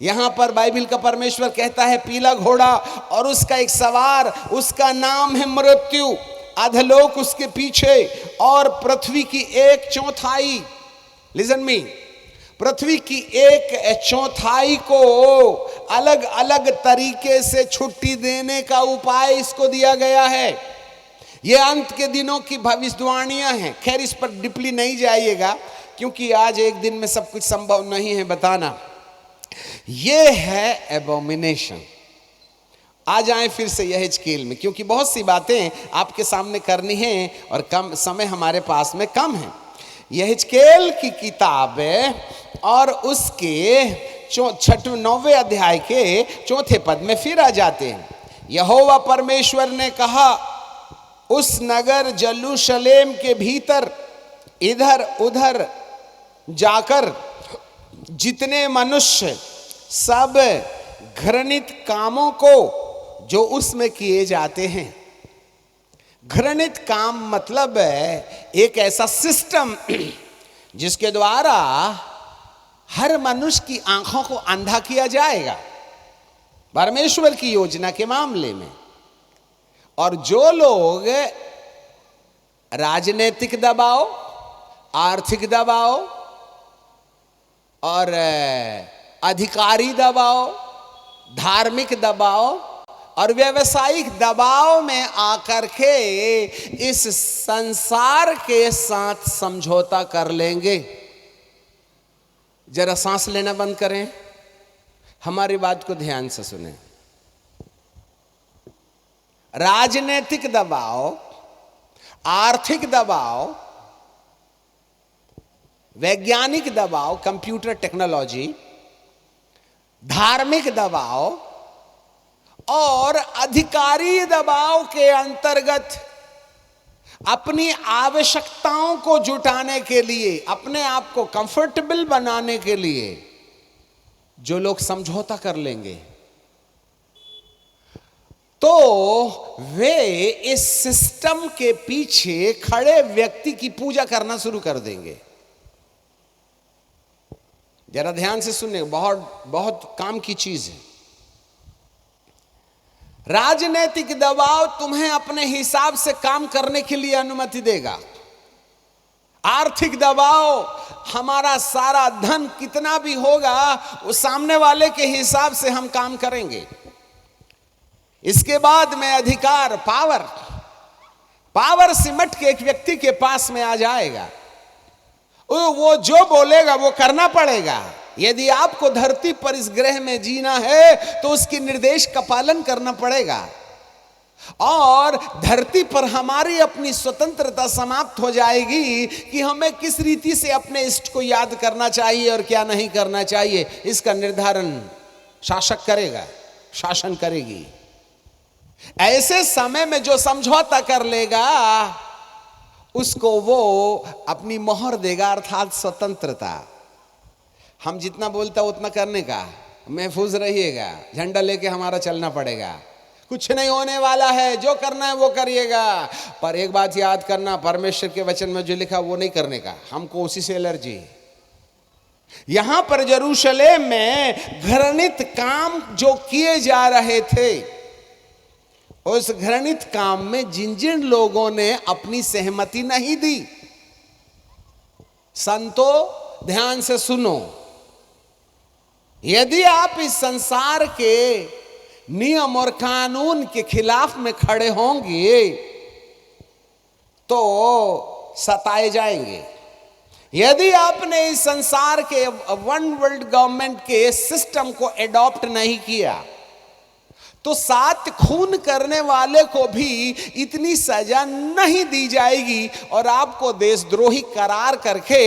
यहां पर बाइबल का परमेश्वर कहता है पीला घोड़ा और उसका एक सवार, उसका नाम है मृत्यु, अधलोक उसके पीछे, और पृथ्वी की 1/4, लिसन मी, पृथ्वी की 1/4 को अलग अलग तरीके से छुट्टी देने का उपाय इसको दिया गया है। ये अंत के दिनों की भविष्यवाणियां हैं। खैर, इस पर डीपली नहीं जाइएगा, क्योंकि आज एक दिन में सब कुछ संभव नहीं है बताना। ये है एबॉमिनेशन। आ जाएं फिर से यहेजकेल में, क्योंकि बहुत सी बातें आपके सामने करनी है और कम समय हमारे पास में कम है। यहेजकेल की किताब और उसके 9वें अध्याय के 4थे पद में फिर आ जाते हैं। यहोवा परमेश्वर ने कहा, उस नगर यरूशलेम के भीतर इधर उधर जाकर जितने मनुष्य सब घृणित कामों को जो उसमें किए जाते हैं, घृणित काम मतलब है एक ऐसा सिस्टम जिसके द्वारा हर मनुष्य की आंखों को अंधा किया जाएगा परमेश्वर की योजना के मामले में। और जो लोग राजनीतिक दबाव, आर्थिक दबाव और अधिकारी दबाव, धार्मिक दबाव और व्यावसायिक दबाव में आकर के इस संसार के साथ समझौता कर लेंगे। जरा सांस लेना बंद करें, हमारी बात को ध्यान से सुने। राजनीतिक दबाव, आर्थिक दबाव, वैज्ञानिक दबाव, कंप्यूटर टेक्नोलॉजी, धार्मिक दबाव और अधिकारी दबाव के अंतर्गत अपनी आवश्यकताओं को जुटाने के लिए, अपने आप को कंफर्टेबल बनाने के लिए जो लोग समझौता कर लेंगे तो वे इस सिस्टम के पीछे खड़े व्यक्ति की पूजा करना शुरू कर देंगे। जरा ध्यान से सुनिए, बहुत बहुत काम की चीज है। राजनीतिक दबाव तुम्हें अपने हिसाब से काम करने के लिए अनुमति देगा। आर्थिक दबाव, हमारा सारा धन कितना भी होगा वो सामने वाले के हिसाब से हम काम करेंगे। इसके बाद में अधिकार, पावर सिमट के एक व्यक्ति के पास में आ जाएगा। वो जो बोलेगा वो करना पड़ेगा। यदि आपको धरती पर इस ग्रह में जीना है तो उसके निर्देश का पालन करना पड़ेगा। और धरती पर हमारी अपनी स्वतंत्रता समाप्त हो जाएगी कि हमें किस रीति से अपने इष्ट को याद करना चाहिए और क्या नहीं करना चाहिए। इसका निर्धारण शासक करेगा, शासन करेगी। ऐसे समय में जो समझौता कर लेगा उसको वो अपनी मोहर देगा, अर्थात स्वतंत्रता। हम जितना बोलता उतना करने का, महफूज रहिएगा, झंडा लेके हमारा चलना पड़ेगा। कुछ नहीं होने वाला है, जो करना है वो करिएगा। पर एक बात याद करना, परमेश्वर के वचन में जो लिखा वो नहीं करने का, हमको उसी से एलर्जी है। यहां पर यरूशलेम में घृणित काम जो किए जा रहे थे, उस घृणित काम में जिन जिन लोगों ने अपनी सहमति नहीं दी, संतो ध्यान से सुनो, यदि आप इस संसार के नियम और कानून के खिलाफ में खड़े होंगे तो सताए जाएंगे। यदि आपने इस संसार के वन वर्ल्ड गवर्नमेंट के सिस्टम को एडॉप्ट नहीं किया तो साथ खून करने वाले को भी इतनी सजा नहीं दी जाएगी और आपको देशद्रोही करार करके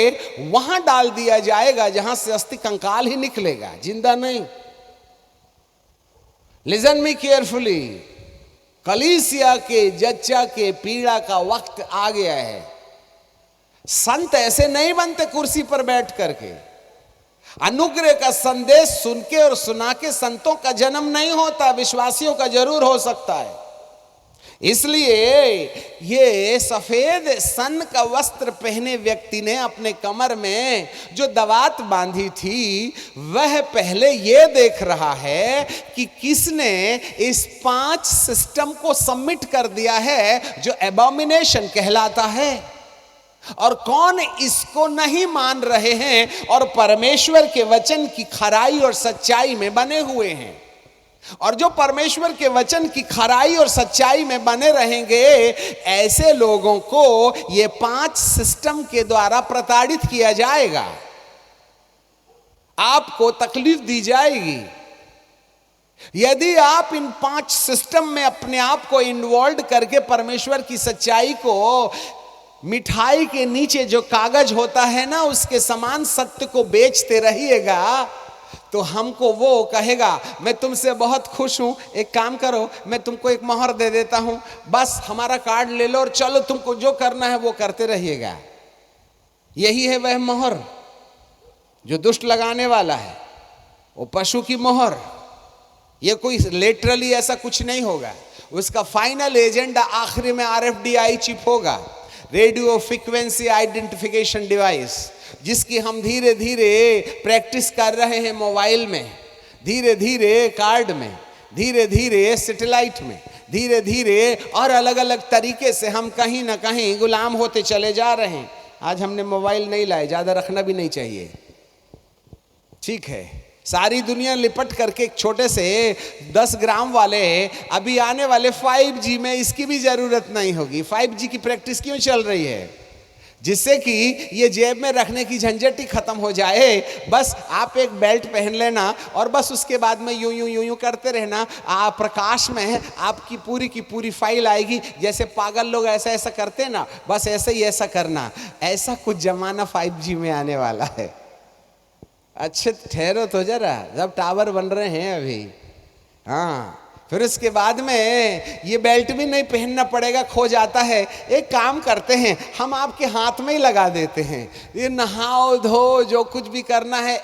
वहां डाल दिया जाएगा जहां से अस्थि कंकाल ही निकलेगा, जिंदा नहीं। लिसन मी केयरफुली, कलीसिया के जच्चा के पीड़ा का वक्त आ गया है। संत ऐसे नहीं बनते कुर्सी पर बैठ करके। अनुग्रह का संदेश सुन के और सुना के संतों का जन्म नहीं होता, विश्वासियों का जरूर हो सकता है। इसलिए ये सफेद सन का वस्त्र पहने व्यक्ति ने अपने कमर में जो दवात बांधी थी, वह पहले ये देख रहा है कि किसने इस 5 सिस्टम को सबमिट कर दिया है जो एबॉमिनेशन कहलाता है, और कौन इसको नहीं मान रहे हैं और परमेश्वर के वचन की खराई और सच्चाई में बने हुए हैं। और जो परमेश्वर के वचन की खराई और सच्चाई में बने रहेंगे, ऐसे लोगों को ये 5 सिस्टम के द्वारा प्रताड़ित किया जाएगा, आपको तकलीफ दी जाएगी। यदि आप इन 5 सिस्टम में अपने आप को इन्वॉल्व करके परमेश्वर की सच्चाई को मिठाई के नीचे जो कागज होता है ना, उसके समान सत्य को बेचते रहिएगा तो हमको वो कहेगा मैं तुमसे बहुत खुश हूं, एक काम करो मैं तुमको एक मोहर दे देता हूं, बस हमारा कार्ड ले लो और चलो तुमको जो करना है वो करते रहिएगा। यही है वह मोहर जो दुष्ट लगाने वाला है, वो पशु की मोहर। ये कोई लिटरली ऐसा कुछ नहीं होगा, उसका फाइनल एजेंडा आखिरी में RFID चिप होगा, रेडियो फ्रीक्वेंसी आइडेंटिफिकेशन डिवाइस, जिसकी हम धीरे धीरे प्रैक्टिस कर रहे हैं मोबाइल में, धीरे धीरे कार्ड में, धीरे धीरे सैटेलाइट में, धीरे धीरे और अलग अलग तरीके से हम कहीं ना कहीं गुलाम होते चले जा रहे हैं। आज हमने मोबाइल नहीं लाए, ज़्यादा रखना भी नहीं चाहिए, ठीक है। सारी दुनिया लिपट करके एक छोटे से 10 ग्राम वाले अभी आने वाले 5G में इसकी भी ज़रूरत नहीं होगी। 5G की प्रैक्टिस क्यों चल रही है? जिससे कि ये जेब में रखने की झंझट ही खत्म हो जाए। बस आप एक बेल्ट पहन लेना और बस उसके बाद में यूं यूं यूं यूं करते रहना, प्रकाश में आपकी पूरी की पूरी फाइल आएगी। जैसे पागल लोग ऐसा ऐसा करते ना, बस ऐसे ही ऐसा करना। ऐसा कुछ जमाना 5G में आने वाला है। अच्छे ठहरो तो जरा, जब टावर बन रहे हैं अभी। हाँ, फिर उसके बाद में ये बेल्ट भी नहीं पहनना पड़ेगा, खो जाता है। एक काम करते हैं, हम आपके हाथ में ही लगा देते हैं। ये नहाओ धो जो कुछ भी करना है,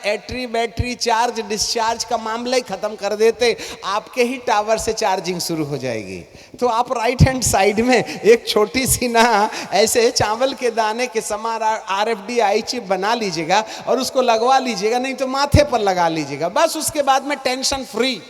बैटरी चार्ज डिस्चार्ज का मामला ही खत्म कर देते, आपके ही टावर से चार्जिंग शुरू हो जाएगी। तो आप राइट हैंड साइड में एक छोटी सी ना ऐसे चावल के दाने के समान RFID चिप बना लीजिएगा और उसको लगवा लीजिएगा, नहीं तो माथे पर लगा लीजिएगा। बस उसके बाद में टेंशन फ्री।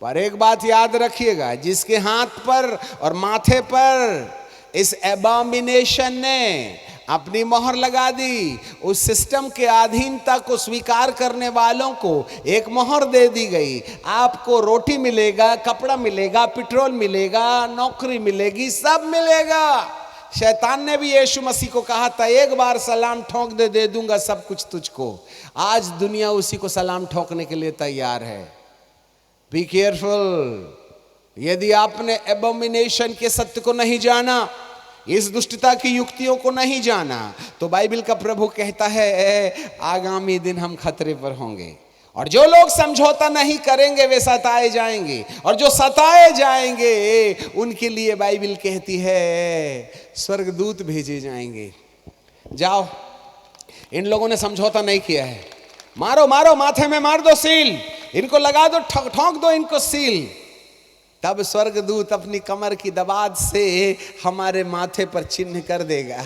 पर एक बात याद रखिएगा, जिसके हाथ पर और माथे पर इस एबॉमिनेशन ने अपनी मोहर लगा दी, उस सिस्टम के अधीनता को स्वीकार करने वालों को एक मोहर दे दी गई। आपको रोटी मिलेगा, कपड़ा मिलेगा, पेट्रोल मिलेगा, नौकरी मिलेगी, सब मिलेगा। शैतान ने भी यीशु मसीह को कहा था, एक बार सलाम ठोक दे दूंगा सब कुछ तुझको। आज दुनिया उसी को सलाम ठोकने के लिए तैयार है। Be careful. यदि आपने एबोमिनेशन के सत्य को नहीं जाना, इस दुष्टता की युक्तियों को नहीं जाना, तो बाइबल का प्रभु कहता है आगामी दिन हम खतरे पर होंगे। और जो लोग समझौता नहीं करेंगे वे सताए जाएंगे, और जो सताए जाएंगे उनके लिए बाइबल कहती है स्वर्गदूत भेजे जाएंगे। जाओ, इन लोगों ने समझौता नहीं किया है, मारो मारो, माथे में मार दो सील, इनको लगा दो, ठोक दो इनको सील। तब स्वर्गदूत अपनी कमर की दबाद से हमारे माथे पर चिन्ह कर देगा।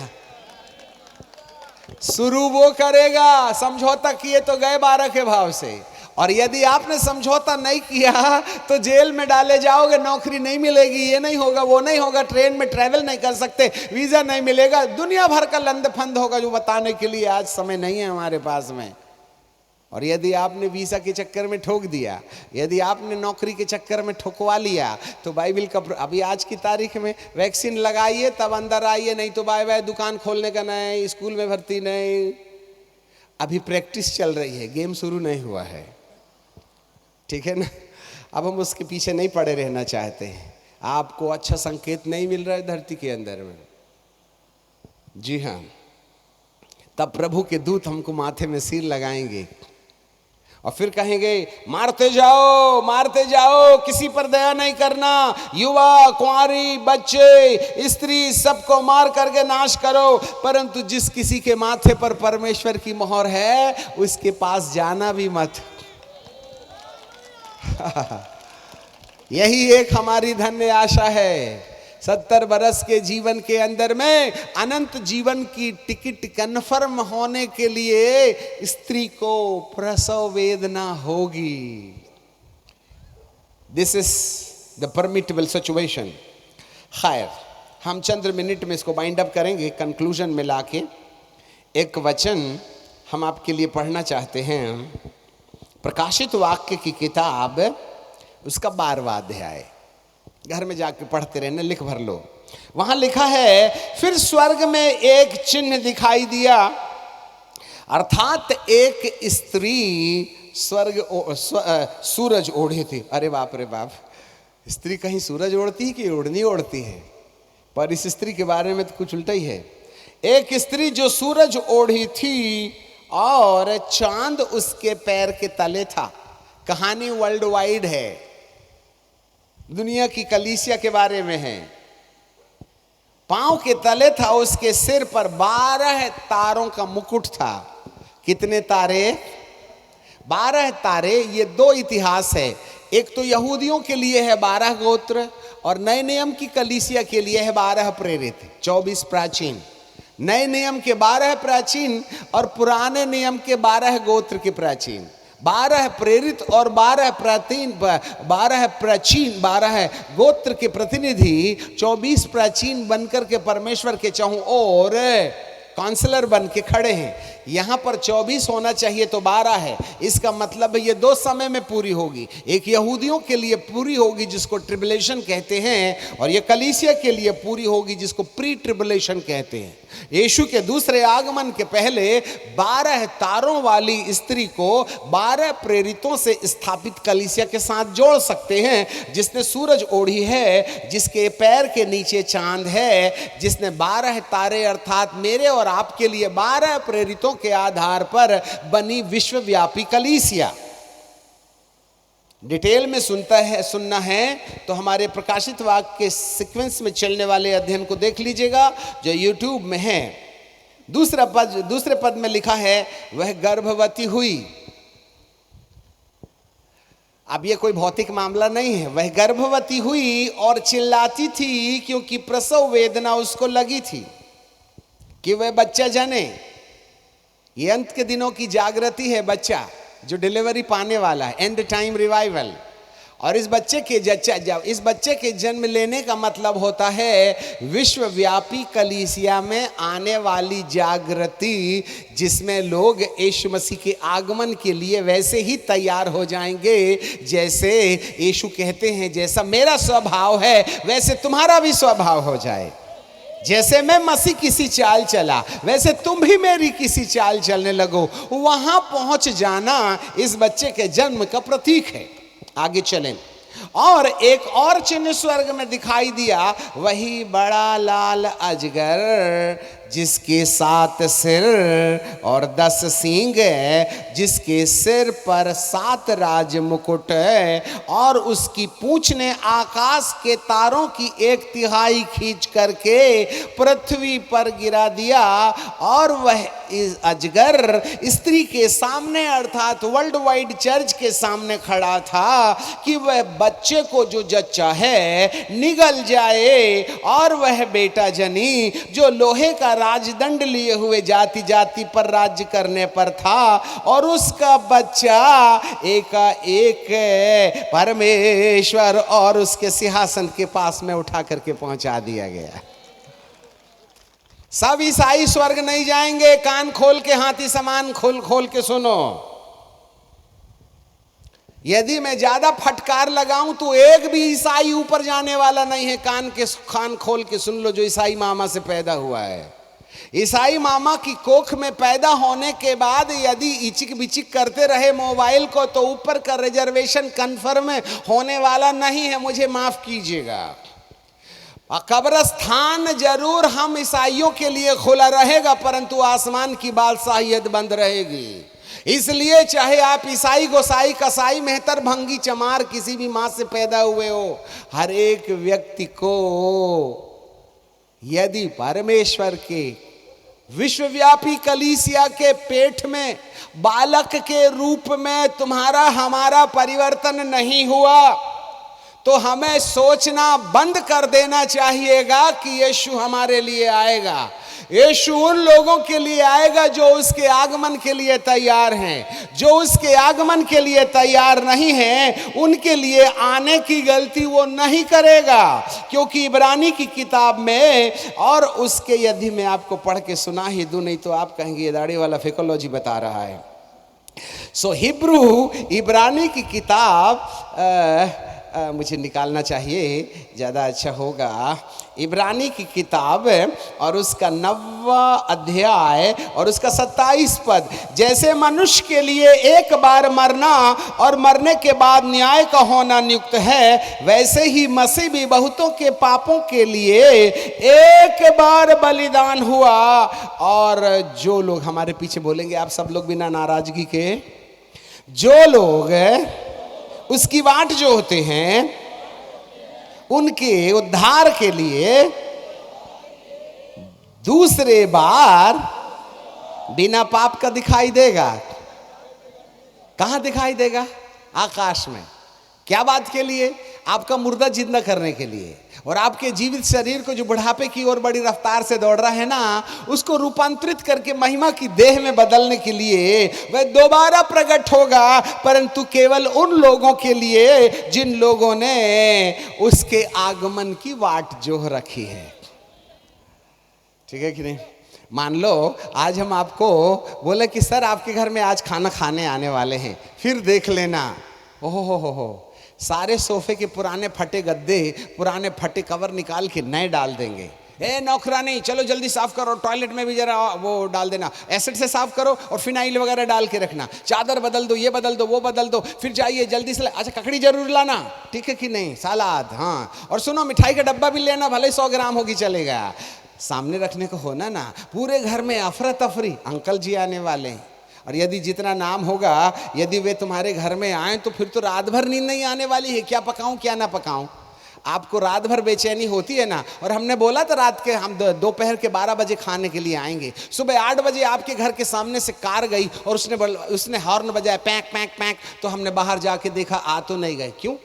शुरू वो करेगा, समझौता किए तो गए 12 के भाव से। और यदि आपने समझौता नहीं किया तो जेल में डाले जाओगे, नौकरी नहीं मिलेगी, ये नहीं होगा, वो नहीं होगा, ट्रेन में ट्रैवल नहीं कर सकते, वीजा नहीं मिलेगा, दुनिया भर का लंद फंद होगा जो बताने के लिए आज समय नहीं है हमारे पास में। और यदि आपने वीज़ा के चक्कर में ठोक दिया, यदि आपने नौकरी के चक्कर में ठोकवा लिया, तो बाइबल का अभी आज की तारीख में वैक्सीन लगाइए तब अंदर आइए, नहीं तो बाय बाय, दुकान खोलने का नहीं, स्कूल में भर्ती नहीं। अभी प्रैक्टिस चल रही है, गेम शुरू नहीं हुआ है, ठीक है ना। अब हम उसके पीछे नहीं पड़े रहना चाहते हैं। आपको अच्छा संकेत नहीं मिल रहा है धरती के अंदर में, जी हाँ, तब प्रभु के दूत हमको माथे में सिर लगाएंगे और फिर कहेंगे मारते जाओ, किसी पर दया नहीं करना, युवा, कुंवारी, बच्चे, स्त्री, सबको मार करके नाश करो, परंतु जिस किसी के माथे पर परमेश्वर की मोहर है उसके पास जाना भी मत। यही एक हमारी धन्य आशा है। 70 बरस के जीवन के अंदर में अनंत जीवन की टिकट कन्फर्म होने के लिए स्त्री को प्रसव वेदना होगी। This is the permittable situation. खैर, हम चंद मिनट में इसको बाइंड अप करेंगे, कंक्लूजन में लाके एक वचन हम आपके लिए पढ़ना चाहते हैं। प्रकाशित वाक्य की किताब, उसका 12वां अध्याय, घर में जाके पढ़ते रहना, लिख भर लो। वहां लिखा है, फिर स्वर्ग में एक चिन्ह दिखाई दिया, अर्थात एक स्त्री सूरज ओढ़ी थी। अरे बाप रे बाप, स्त्री कहीं सूरज ओढ़ती है कि ओढ़नी ओढ़ती है? पर इस स्त्री के बारे में तो कुछ उल्टा ही है। एक स्त्री जो सूरज ओढ़ी थी और चांद उसके पैर के तले था। कहानी वर्ल्ड वाइड है, दुनिया की कलीसिया के बारे में है। पांव के तले था, उसके सिर पर 12 तारों का मुकुट था। कितने तारे? 12 तारे। ये दो इतिहास है, एक तो यहूदियों के लिए है 12 गोत्र, और नए नियम की कलीसिया के लिए है 12 प्रेरित, 24 प्राचीन। नए नियम के 12 प्राचीन और पुराने नियम के 12 गोत्र के प्राचीन। 12 प्रेरित और 12 प्राचीन, 12 गोत्र के प्रतिनिधि 24 प्राचीन बनकर के परमेश्वर के चारों ओर काउंसलर बन के खड़े हैं। यहां पर 24 होना चाहिए तो 12 है। इसका मतलब ये दो समय में पूरी होगी। एक यहूदियों के लिए पूरी होगी जिसको ट्रिबुलेशन कहते हैं, और ये कलीसिया के लिए पूरी होगी जिसको प्री ट्रिबुलेशन कहते हैं। यीशु के दूसरे आगमन के पहले 12 तारों वाली स्त्री को 12 प्रेरितों से स्थापित कलीसिया के साथ जोड़ सकते हैं, जिसने सूरज ओढ़ी है, जिसके पैर के नीचे चांद है, जिसने 12 तारे अर्थात मेरे और आपके लिए 12 प्रेरितों के आधार पर बनी विश्वव्यापी कलीसिया। डिटेल में सुनना है तो हमारे प्रकाशित वाक्य के सीक्वेंस में चलने वाले अध्ययन को देख लीजिएगा जो यूट्यूब में है। दूसरे पद में लिखा है वह गर्भवती हुई। अब ये कोई भौतिक मामला नहीं है। वह गर्भवती हुई और चिल्लाती थी क्योंकि प्रसव वेदना उसको लगी थी कि वह बच्चा जने। ये अंत के दिनों की जागृति है, बच्चा जो डिलीवरी पाने वाला है, एंड टाइम रिवाइवल। और इस बच्चे के जन्म लेने का मतलब होता है विश्वव्यापी कलीसिया में आने वाली जागृति, जिसमें लोग यीशु मसीह के आगमन के लिए वैसे ही तैयार हो जाएंगे जैसे यीशु कहते हैं, जैसा मेरा स्वभाव है वैसे तुम्हारा भी स्वभाव हो जाए। जैसे मैं मसीह किसी चाल चला वैसे तुम भी मेरी किसी चाल चलने लगो। वहां पहुंच जाना इस बच्चे के जन्म का प्रतीक है। आगे चलें। और एक और चिन्ह स्वर्ग में दिखाई दिया, वही बड़ा लाल अजगर जिसके 7 सिर और 10 सींग है, जिसके सिर पर 7 राज मुकुट है, और उसकी पूंछ ने आकाश के तारों की 1/3 खींच करके पृथ्वी पर गिरा दिया। और वह इस अजगर स्त्री के सामने अर्थात वर्ल्ड वाइड चर्च के सामने खड़ा था कि वह बच्चे को जो जच्चा है निगल जाए, और वह बेटा जनी जो लोहे का राजदंड लिए हुए जाति जाति पर राज्य करने पर था, और उसका बच्चा एकाएक परमेश्वर और उसके सिंहासन के पास में उठा करके पहुंचा दिया गया। सब ईसाई स्वर्ग नहीं जाएंगे। कान खोल के हाथी समान खोल के सुनो। यदि मैं ज्यादा फटकार लगाऊं तो एक भी ईसाई ऊपर जाने वाला नहीं है। कान खोल के सुन लो जो ईसाई मामा से पैदा हुआ है। ईसाई मामा की कोख में पैदा होने के बाद यदि इचिक बिचिक करते रहे मोबाइल को तो ऊपर का रिजर्वेशन कंफर्म होने वाला नहीं है, मुझे माफ कीजिएगा। कब्रस्तान जरूर हम ईसाइयों के लिए खुला रहेगा, परंतु आसमान की बादशाहियत बंद रहेगी। इसलिए चाहे आप ईसाई गोसाई कसाई मेहतर भंगी चमार किसी भी मां से पैदा हुए हो, हर एक व्यक्ति को यदि परमेश्वर के विश्वव्यापी कलीसिया के पेट में बालक के रूप में तुम्हारा हमारा परिवर्तन नहीं हुआ तो हमें सोचना बंद कर देना चाहिएगा कि यीशु हमारे लिए आएगा। यीशु उन लोगों के लिए आएगा जो उसके आगमन के लिए तैयार हैं। जो उसके आगमन के लिए तैयार नहीं हैं, उनके लिए आने की गलती वो नहीं करेगा, क्योंकि इब्रानी की किताब में और उसके यदि मैं आपको पढ़ के सुना ही दूं, नहीं तो आप कहेंगे ये दाढ़ी वाला फिकोलॉजी बता रहा है। सो हिब्रू इब्रानी की किताब मुझे निकालना चाहिए, ज़्यादा अच्छा होगा। इब्रानी की किताब और उसका 9वां अध्याय और उसका 27 पद। जैसे मनुष्य के लिए एक बार मरना और मरने के बाद न्याय का होना नियुक्त है, वैसे ही मसीह भी बहुतों के पापों के लिए एक बार बलिदान हुआ। और जो लोग हमारे पीछे बोलेंगे आप सब लोग बिना नाराजगी के, जो लोग उसकी वाट जो होते हैं उनके उद्धार के लिए दूसरे बार बिना पाप का दिखाई देगा। कहां दिखाई देगा? आकाश में। क्या बात के लिए? आपका मुर्दा जिंदा करने के लिए, और आपके जीवित शरीर को जो बुढ़ापे की ओर बड़ी रफ्तार से दौड़ रहा है ना, उसको रूपांतरित करके महिमा की देह में बदलने के लिए वह दोबारा प्रकट होगा, परंतु केवल उन लोगों के लिए जिन लोगों ने उसके आगमन की वाट जोह रखी है। ठीक है कि नहीं? मान लो आज हम आपको बोले कि सर आपके घर में आज खाना खाने आने वाले हैं, फिर देख लेना, ओहो हो, सारे सोफे के पुराने फटे गद्दे, पुराने फटे कवर निकाल के नए डाल देंगे। ए नौकरानी चलो जल्दी साफ करो, टॉयलेट में भी जरा वो डाल देना, एसिड से साफ करो और फिनाइल वगैरह डाल के रखना, चादर बदल दो, ये बदल दो, वो बदल दो, फिर जाइए जल्दी से। अच्छा ककड़ी जरूर लाना, ठीक है कि नहीं? सलाद, हाँ, और सुनो मिठाई का डब्बा भी लेना, भले 100 ग्राम होगी चलेगा, सामने रखने को होना ना। पूरे घर में अफरा तफरी, अंकल जी आने वाले हैं, और यदि जितना नाम होगा यदि वे तुम्हारे घर में आए तो फिर तो रात भर नींद नहीं आने वाली है। क्या पकाऊं क्या ना पकाऊं? आपको रात भर बेचैनी होती है ना। और हमने बोला था रात के हम दोपहर के 12 बजे खाने के लिए आएंगे, सुबह 8 बजे आपके घर के सामने से कार गई और उसने हॉर्न बजाया, पैक पैक पैक, तो हमने बाहर जाके देखा, आ तो नहीं गए। क्यों?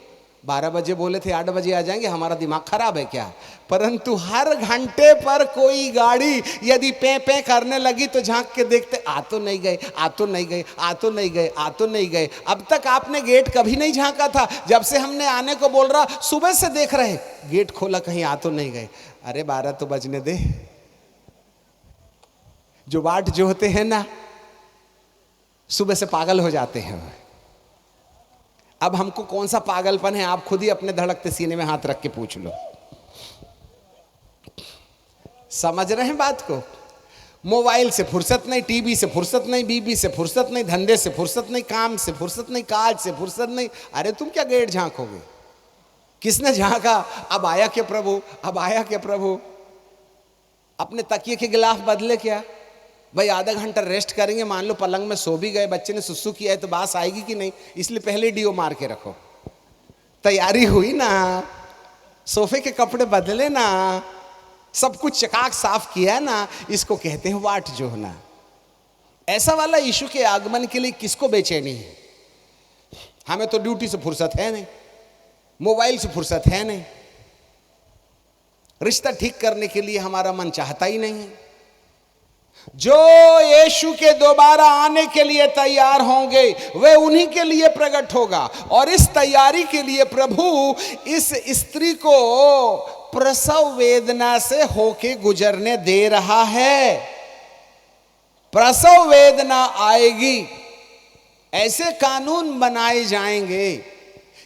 12 बजे बोले थे 8 बजे आ जाएंगे, हमारा दिमाग खराब है क्या? परंतु हर घंटे पर कोई गाड़ी यदि पे पे करने लगी तो झांक के देखते, आ तो नहीं गए, आ तो नहीं गए, आ तो नहीं गए, आ तो नहीं गए। अब तक आपने गेट कभी नहीं झांका था, जब से हमने आने को बोल रहा सुबह से देख रहे, गेट खोला, कहीं आ तो नहीं गए। अरे 12 तो बजने दे। जो बाट जो होते हैं ना, सुबह से पागल हो जाते हैं। अब हमको कौन सा पागलपन है, आप खुद ही अपने धड़कते सीने में हाथ रख के पूछ लो। समझ रहे हैं बात को? मोबाइल से फुर्सत नहीं, टीवी से फुर्सत नहीं, बीबी से फुर्सत नहीं, धंधे से फुर्सत नहीं, काम से फुर्सत नहीं, काज से फुर्सत नहीं। अरे तुम क्या गेट झांकोगे? किसने झांका? अब आया क्या प्रभु, अब आया क्या प्रभु? अपने तकिए के गिलाफ बदले क्या भाई? आधा घंटा रेस्ट करेंगे, मान लो पलंग में सो भी गए, बच्चे ने सुसु किया है तो बास आएगी कि नहीं? इसलिए पहले डीओ मार के रखो। तैयारी हुई ना, सोफे के कपड़े बदले ना, सब कुछ चकाक साफ किया ना, इसको कहते हैं वाट जोहना। ऐसा वाला यीशु के आगमन के लिए किसको बेचैनी है? हमें तो ड्यूटी से फुर्सत है नहीं, मोबाइल से फुर्सत है नहीं, रिश्ता ठीक करने के लिए हमारा मन चाहता ही नहीं है। जो यीशु के दोबारा आने के लिए तैयार होंगे वे उन्हीं के लिए प्रकट होगा। और इस तैयारी के लिए प्रभु इस स्त्री को प्रसव वेदना से होके गुजरने दे रहा है। प्रसव वेदना आएगी, ऐसे कानून बनाए जाएंगे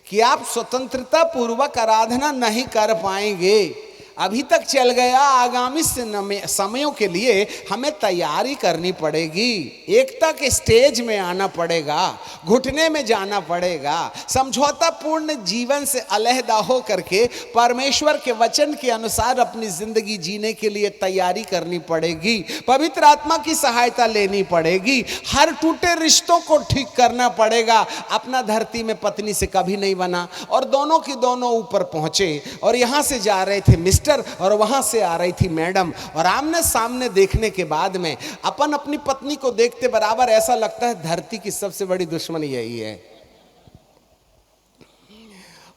कि आप स्वतंत्रता पूर्वक आराधना नहीं कर पाएंगे। अभी तक चल गया, आगामी समयों के लिए हमें तैयारी करनी पड़ेगी। एकता के स्टेज में आना पड़ेगा, घुटने में जाना पड़ेगा, समझौता पूर्ण जीवन से अलहदा हो करके परमेश्वर के वचन के अनुसार अपनी जिंदगी जीने के लिए तैयारी करनी पड़ेगी। पवित्र आत्मा की सहायता लेनी पड़ेगी, हर टूटे रिश्तों को ठीक करना पड़ेगा। अपना धरती में पत्नी से कभी नहीं बना और दोनों की दोनों ऊपर पहुंचे, और यहां से जा रहे थे मिस्टर और वहां से आ रही थी मैडम, और आमने सामने देखने के बाद में अपन अपनी पत्नी को देखते बराबर ऐसा लगता है धरती की सबसे बड़ी दुश्मन यही है।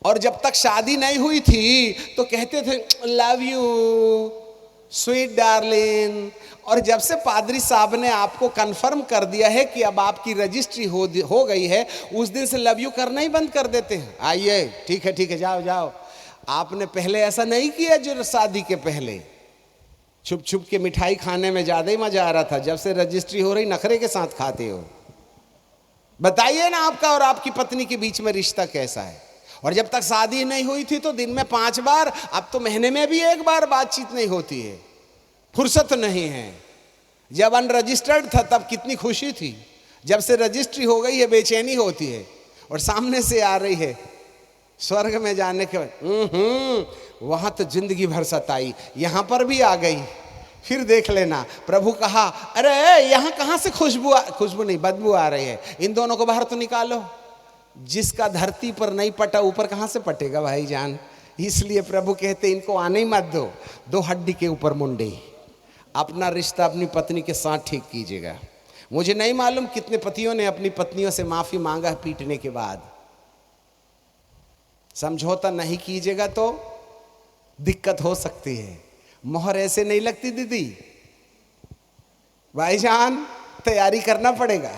और जब तक शादी नहीं हुई थी तो कहते थे लव यू स्वीट डार्लिंग, और जब से पादरी साहब ने आपको कंफर्म कर दिया है कि अब आपकी रजिस्ट्री हो गई है, उस दिन से लव यू करना ही बंद कर देते हैं। आइए ठीक है जाओ जाओ। आपने पहले ऐसा नहीं किया जो शादी के पहले छुप छुप के मिठाई खाने में ज्यादा ही मजा आ रहा था। जब से रजिस्ट्री हो रही नखरे के साथ खाते हो। बताइए ना आपका और आपकी पत्नी के बीच में रिश्ता कैसा है? और जब तक शादी नहीं हुई थी तो दिन में 5 बार, अब तो महीने में भी 1 बार बातचीत नहीं होती है, फुर्सत नहीं है। जब अनरजिस्टर्ड था तब कितनी खुशी थी, जब से रजिस्ट्री हो गई है बेचैनी होती है। और सामने से आ रही है स्वर्ग में जाने के वहां तो जिंदगी भर सताई, यहां पर भी आ गई, फिर देख लेना। प्रभु कहा अरे यहां कहां से खुशबू नहीं बदबू आ रही है, इन दोनों को बाहर तो निकालो। जिसका धरती पर नहीं पटा ऊपर कहां से पटेगा भाईजान। इसलिए प्रभु कहते इनको आने ही मत दो, 2 हड्डी के ऊपर मुंडी। अपना रिश्ता अपनी पत्नी के साथ ठीक कीजिएगा। मुझे नहीं मालूम कितने पतियों ने अपनी पत्नियों से माफी मांगा पीटने के बाद। समझौता नहीं कीजिएगा तो दिक्कत हो सकती है। मोहर ऐसे नहीं लगती दीदी, भाईजान तैयारी करना पड़ेगा।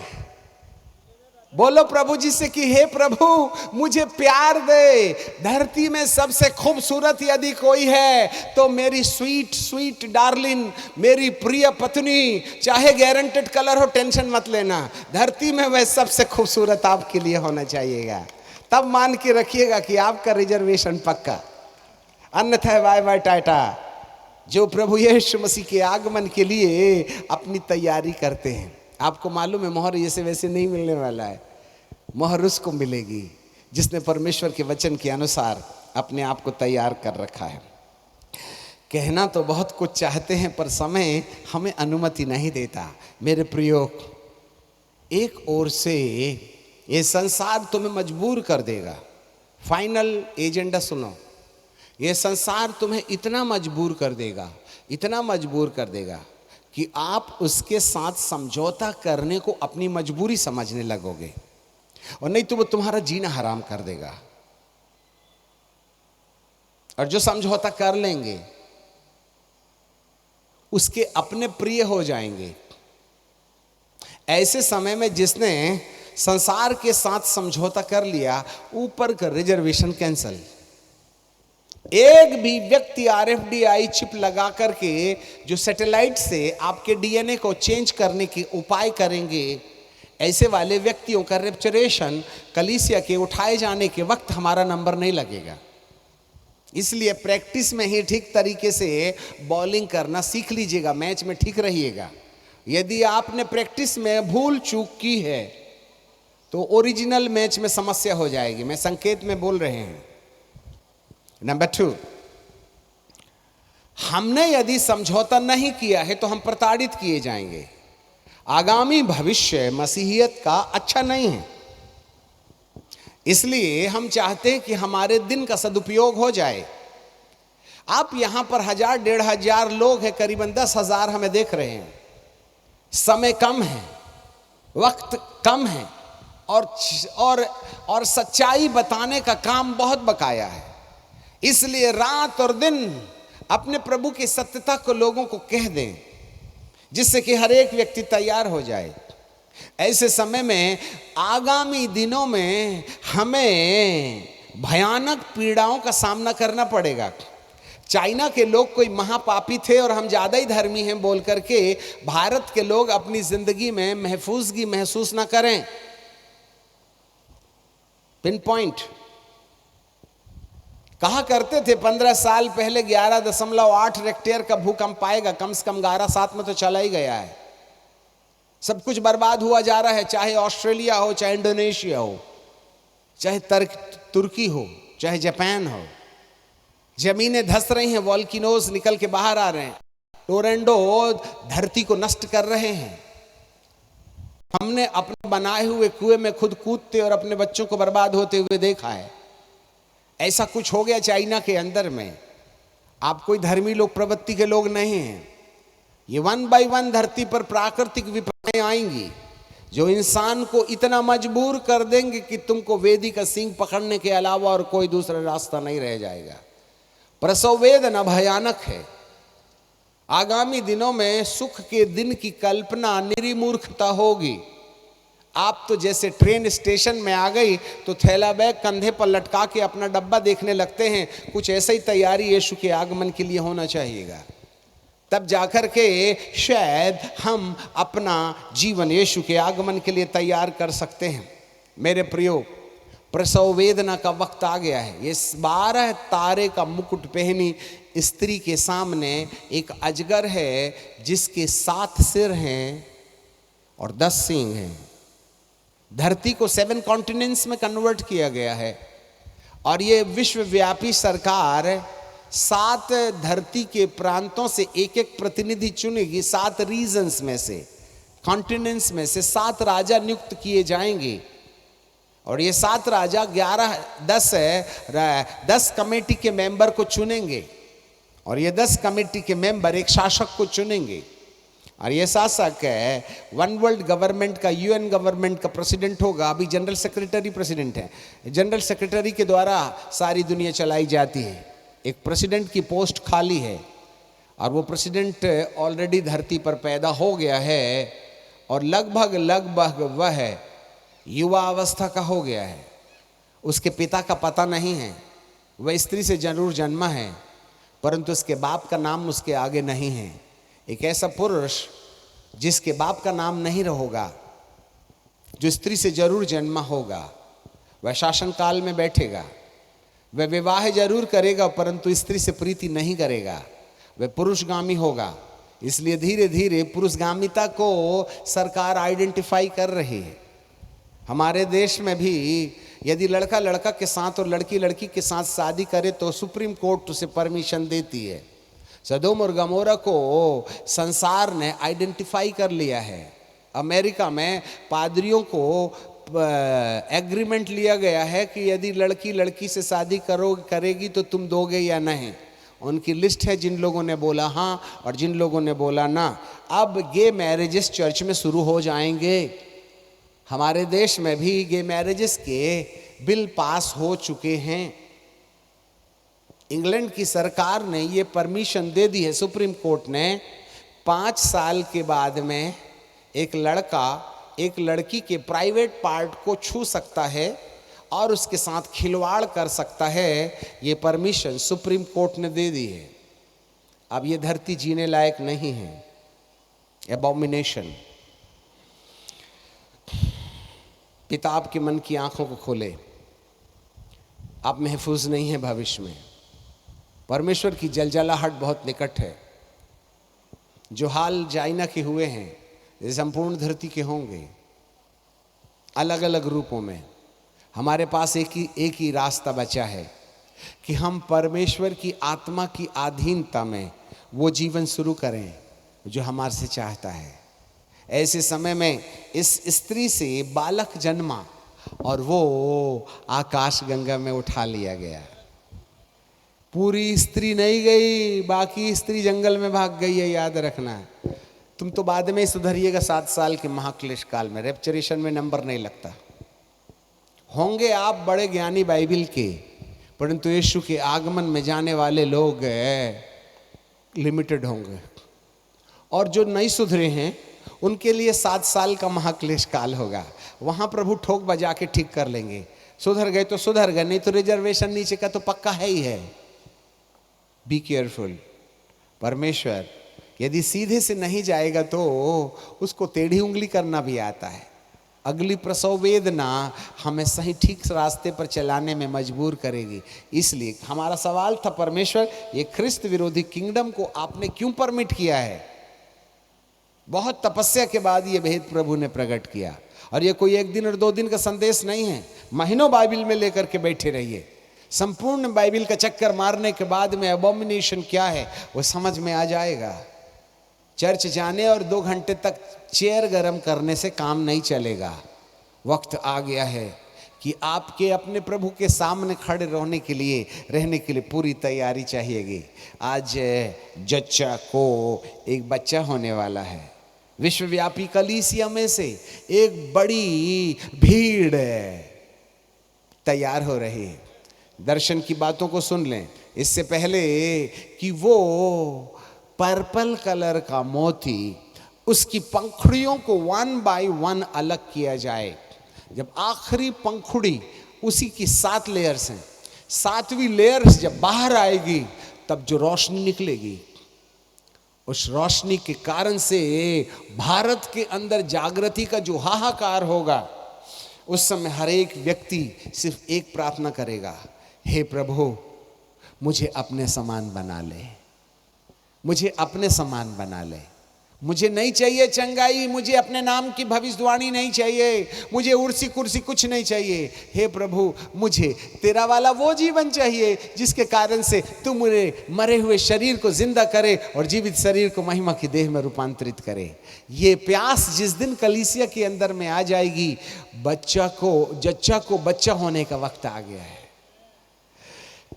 बोलो प्रभु जी से कि हे प्रभु मुझे प्यार दे। धरती में सबसे खूबसूरत यदि कोई है तो मेरी स्वीट स्वीट डार्लिंग, मेरी प्रिय पत्नी, चाहे गारंटेड कलर हो टेंशन मत लेना, धरती में वह सबसे खूबसूरत आपके लिए होना चाहिएगा। तब मान के रखिएगा कि आपका रिजर्वेशन पक्का, अन्यथा बाय बाय टाटा। जो प्रभु यीशु मसीह के आगमन के लिए अपनी तैयारी करते हैं, आपको मालूम है मोहर ऐसे वैसे नहीं मिलने वाला है। मोहर उसको मिलेगी जिसने परमेश्वर के वचन के अनुसार अपने आप को तैयार कर रखा है। कहना तो बहुत कुछ चाहते हैं पर समय हमें अनुमति नहीं देता। मेरे प्रियो, एक ओर से ये संसार तुम्हें मजबूर कर देगा। फाइनल एजेंडा सुनो, ये संसार तुम्हें इतना मजबूर कर देगा, इतना मजबूर कर देगा कि आप उसके साथ समझौता करने को अपनी मजबूरी समझने लगोगे, और नहीं तो वो तुम्हारा जीना हराम कर देगा। और जो समझौता कर लेंगे उसके अपने प्रिय हो जाएंगे। ऐसे समय में जिसने संसार के साथ समझौता कर लिया, ऊपर का रिजर्वेशन कैंसल। एक भी व्यक्ति RFID चिप लगा करके जो सैटेलाइट से आपके DNA को चेंज करने के उपाय करेंगे, ऐसे वाले व्यक्तियों का रेप्चरेशन कलीसिया के उठाए जाने के वक्त हमारा नंबर नहीं लगेगा। इसलिए प्रैक्टिस में ही ठीक तरीके से बॉलिंग करना सीख लीजिएगा, मैच में ठीक रहिएगा। यदि आपने प्रैक्टिस में भूल चूक की है तो ओरिजिनल मैच में समस्या हो जाएगी। मैं संकेत में बोल रहे हैं। नंबर 2, हमने यदि समझौता नहीं किया है तो हम प्रताड़ित किए जाएंगे। आगामी भविष्य मसीहियत का अच्छा नहीं है। इसलिए हम चाहते हैं कि हमारे दिन का सदुपयोग हो जाए। आप यहां पर 1000 1500 लोग हैं, करीबन 10,000 हमें देख रहे हैं। समय कम है, वक्त कम है, और सच्चाई बताने का काम बहुत बकाया है। इसलिए रात और दिन अपने प्रभु की सत्यता को लोगों को कह दें, जिससे कि हर एक व्यक्ति तैयार हो जाए। ऐसे समय में, आगामी दिनों में हमें भयानक पीड़ाओं का सामना करना पड़ेगा। चाइना के लोग कोई महापापी थे और हम ज्यादा ही धर्मी हैं बोल करके भारत के लोग अपनी जिंदगी में महफूजगी महसूस ना करें। पिन पॉइंट कहा करते थे 15 साल पहले 11.8 रेक्टेयर का भूकंप आएगा, कम से कम 11/7 में तो चला ही गया है। सब कुछ बर्बाद हुआ जा रहा है, चाहे ऑस्ट्रेलिया हो, चाहे इंडोनेशिया हो, चाहे तुर्की हो, चाहे जापान हो। जमीनें धंस रही हैं, वॉल्केनोज निकल के बाहर आ रहे हैं, टोरेंडो धरती को नष्ट कर रहे हैं। हमने अपने बनाए हुए कुएं में खुद कूदते और अपने बच्चों को बर्बाद होते हुए देखा है। ऐसा कुछ हो गया चाइना के अंदर में। आप कोई धर्मी लोग प्रवृत्ति के लोग नहीं हैं। ये 1 by 1 धरती पर प्राकृतिक विपत्तियां आएंगी जो इंसान को इतना मजबूर कर देंगे कि तुमको वेदी का सींग पकड़ने के अलावा और कोई दूसरा रास्ता नहीं रह जाएगा। प्रसव वेदना भयानक है। आगामी दिनों में सुख के दिन की कल्पना निरी मूर्खता होगी। आप तो जैसे ट्रेन स्टेशन में आ गई तो थैला बैग कंधे पर लटका के अपना डब्बा देखने लगते हैं। कुछ ऐसा ही तैयारी यीशु के आगमन के लिए होना चाहिएगा। तब जाकर के शायद हम अपना जीवन यीशु के आगमन के लिए तैयार कर सकते हैं। मेरे प्रियो, प्रसव वेदना का वक्त आ गया है। ये 12 तारे का मुकुट पहनी स्त्री के सामने एक अजगर है जिसके 7 सिर हैं और 10 सींग हैं। धरती को 7 कॉन्टिनेंट्स में कन्वर्ट किया गया है और ये विश्वव्यापी सरकार 7 धरती के प्रांतों से एक एक प्रतिनिधि चुनेगी। 7 रीजन्स में से, कॉन्टिनेंट्स में से 7 राजा नियुक्त किए जाएंगे और ये 7 राजा 10 कमेटी के मेंबर को चुनेंगे और ये 10 कमेटी के मेंबर एक शासक को चुनेंगे और ये शासक है वन वर्ल्ड गवर्नमेंट का, यूएन गवर्नमेंट का प्रेसिडेंट होगा। अभी जनरल सेक्रेटरी प्रेसिडेंट है। जनरल सेक्रेटरी के द्वारा सारी दुनिया चलाई जाती है। एक प्रेसिडेंट की पोस्ट खाली है और वो प्रेसिडेंट ऑलरेडी धरती पर पैदा हो गया है और लगभग वह युवा अवस्था का हो गया है। उसके पिता का पता नहीं है, वह स्त्री से जरूर जन्मा है परंतु उसके बाप का नाम उसके आगे नहीं है। एक ऐसा पुरुष जिसके बाप का नाम नहीं होगा, जो स्त्री से जरूर जन्मा होगा, वह शासन काल में बैठेगा। वह विवाह जरूर करेगा परंतु स्त्री से प्रीति नहीं करेगा। वह पुरुषगामी होगा। इसलिए धीरे धीरे पुरुषगामिता को सरकार आइडेंटिफाई कर रही है। हमारे देश में भी यदि लड़का लड़का के साथ और लड़की लड़की के साथ शादी करे तो सुप्रीम कोर्ट उसे परमिशन देती है। सदोम और गमोरा को संसार ने आइडेंटिफाई कर लिया है। अमेरिका में पादरियों को एग्रीमेंट लिया गया है कि यदि लड़की लड़की से शादी करेगी तो तुम दोगे या नहीं। उनकी लिस्ट है, जिन लोगों ने बोला हाँ और जिन लोगों ने बोला ना। अब गे मैरिजेस चर्च में शुरू हो जाएंगे। हमारे देश में भी गे मैरिजेस के बिल पास हो चुके हैं। इंग्लैंड की सरकार ने ये परमिशन दे दी है, सुप्रीम कोर्ट ने, 5 साल के बाद में एक लड़का एक लड़की के प्राइवेट पार्ट को छू सकता है और उसके साथ खिलवाड़ कर सकता है। ये परमिशन सुप्रीम कोर्ट ने दे दी है। अब ये धरती जीने लायक नहीं है। एबॉमिनेशन। पिता आपके मन की आंखों को खोले। आप महफूज नहीं है भविष्य में। परमेश्वर की जलजलाहट बहुत निकट है। जो हाल चाइना के हुए हैं ये संपूर्ण धरती के होंगे, अलग अलग रूपों में। हमारे पास एक ही रास्ता बचा है कि हम परमेश्वर की आत्मा की अधीनता में वो जीवन शुरू करें जो हमारे से चाहता है। ऐसे समय में इस स्त्री से बालक जन्मा और वो आकाश गंगा में उठा लिया गया। पूरी स्त्री नहीं गई, बाकी स्त्री जंगल में भाग गई है, याद रखना। तुम तो बाद में सुधरिएगा 7 साल के महाक्लेश काल में। रेप्चरेशन में नंबर नहीं लगता। होंगे आप बड़े ज्ञानी बाइबिल के, परंतु यीशु के आगमन में जाने वाले लोग लिमिटेड होंगे। और जो नहीं सुधरे हैं उनके लिए 7 साल का महाक्लेश काल होगा। वहां प्रभु ठोक बजा के ठीक कर लेंगे। सुधर गए तो सुधर गए, नहीं तो रिजर्वेशन नीचे का तो पक्का है ही है। Be careful. परमेश्वर यदि सीधे से नहीं जाएगा तो उसको टेढ़ी उंगली करना भी आता है। अगली प्रसव वेदना हमें सही ठीक रास्ते पर चलाने में मजबूर करेगी। इसलिए हमारा सवाल था, परमेश्वर ये ख्रिस्त विरोधी किंगडम को आपने क्यों परमिट किया है? बहुत तपस्या के बाद ये भेद प्रभु ने प्रकट किया। और ये कोई 1 दिन और 2 दिन का संदेश नहीं है। महीनों बाइबिल में लेकर के बैठे रहिए। संपूर्ण बाइबिल का चक्कर मारने के बाद में एबॉमिनेशन क्या है वो समझ में आ जाएगा। चर्च जाने और 2 घंटे तक चेयर गरम करने से काम नहीं चलेगा। वक्त आ गया है कि आपके अपने प्रभु के सामने खड़े रहने के लिए पूरी तैयारी चाहिएगी। आज जच्चा को एक बच्चा होने वाला है। विश्वव्यापी कलीसिया में से एक बड़ी भीड़ तैयार हो रही है। दर्शन की बातों को सुन लें इससे पहले कि वो पर्पल कलर का मोती उसकी पंखुड़ियों को 1 बाय 1 अलग किया जाए। जब आखिरी पंखुड़ी, उसी की 7 लेयर्स हैं, 7वीं लेयर्स जब बाहर आएगी तब जो रोशनी निकलेगी, उस रोशनी के कारण से भारत के अंदर जागृति का जो हाहाकार होगा उस समय हर एक व्यक्ति सिर्फ एक प्रार्थना करेगा, हे प्रभु मुझे अपने समान बना ले, मुझे अपने समान बना ले। मुझे नहीं चाहिए चंगाई, मुझे अपने नाम की भविष्यवाणी नहीं चाहिए, मुझे उर्सी कुर्सी कुछ नहीं चाहिए। हे प्रभु मुझे तेरा वाला वो जीवन चाहिए जिसके कारण से तू मेरे मरे हुए शरीर को जिंदा करे और जीवित शरीर को महिमा की देह में रूपांतरित करे। ये प्यास जिस दिन कलीसिया के अंदर में आ जाएगी, जच्चा को बच्चा होने का वक्त आ गया है।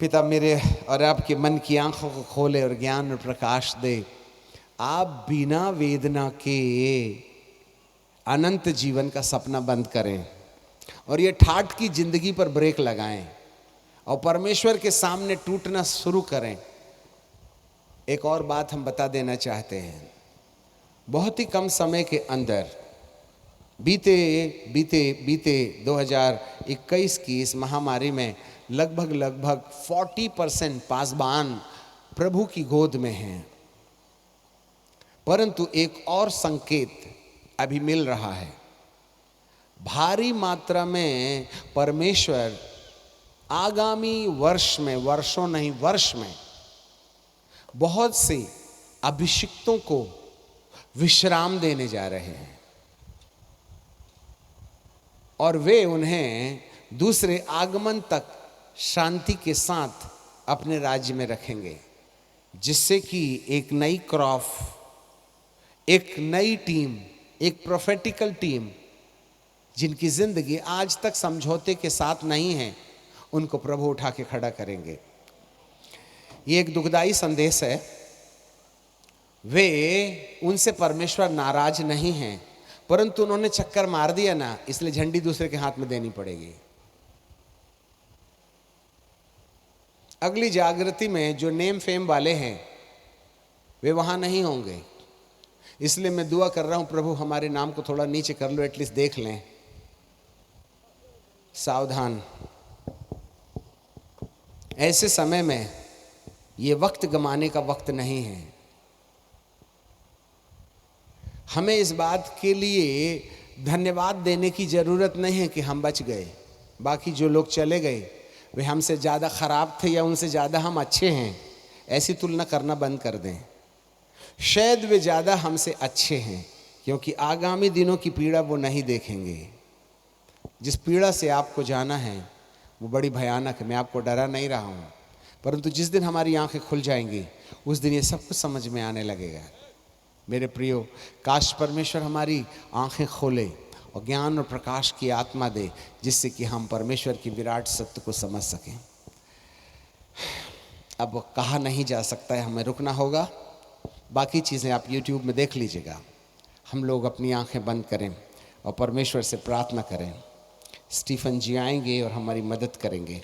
पिता मेरे और आपके मन की आंखों को खोले और ज्ञान और प्रकाश दे। आप बिना वेदना के अनंत जीवन का सपना बंद करें और ये ठाठ की जिंदगी पर ब्रेक लगाएं और परमेश्वर के सामने टूटना शुरू करें। एक और बात हम बता देना चाहते हैं, बहुत ही कम समय के अंदर बीते 2021 की इस महामारी में लगभग 40% पासबान प्रभु की गोद में हैं। परंतु एक और संकेत अभी मिल रहा है, भारी मात्रा में परमेश्वर आगामी वर्ष में, वर्षों नहीं वर्ष में, बहुत से अभिषिक्तों को विश्राम देने जा रहे हैं और वे उन्हें दूसरे आगमन तक शांति के साथ अपने राज्य में रखेंगे, जिससे कि एक नई क्रॉप, एक नई टीम, एक प्रोफेटिकल टीम जिनकी जिंदगी आज तक समझौते के साथ नहीं है, उनको प्रभु उठा के खड़ा करेंगे। ये एक दुखदाई संदेश है। वे उनसे परमेश्वर नाराज नहीं हैं, परंतु उन्होंने चक्कर मार दिया ना, इसलिए झंडी दूसरे के हाथ में देनी पड़ेगी। अगली जागृति में जो नेम फेम वाले हैं वे वहां नहीं होंगे, इसलिए मैं दुआ कर रहा हूं, प्रभु हमारे नाम को थोड़ा नीचे कर लो, एटलीस्ट देख लें। सावधान, ऐसे समय में ये वक्त गंवाने का वक्त नहीं है। हमें इस बात के लिए धन्यवाद देने की जरूरत नहीं है कि हम बच गए, बाकी जो लोग चले गए वे हमसे ज़्यादा खराब थे या उनसे ज़्यादा हम अच्छे हैं, ऐसी तुलना करना बंद कर दें। शायद वे ज़्यादा हमसे अच्छे हैं, क्योंकि आगामी दिनों की पीड़ा वो नहीं देखेंगे। जिस पीड़ा से आपको जाना है वो बड़ी भयानक है। मैं आपको डरा नहीं रहा हूँ, परंतु जिस दिन हमारी आंखें खुल जाएंगी उस दिन ये सब कुछ समझ में आने लगेगा। मेरे प्रियो, काश परमेश्वर हमारी आंखें खोले और ज्ञान और प्रकाश की आत्मा दे, जिससे कि हम परमेश्वर की विराट सत्य को समझ सकें। अब कहा नहीं जा सकता है, हमें रुकना होगा। बाकी चीज़ें आप YouTube में देख लीजिएगा। हम लोग अपनी आंखें बंद करें और परमेश्वर से प्रार्थना करें। स्टीफन जी आएंगे और हमारी मदद करेंगे।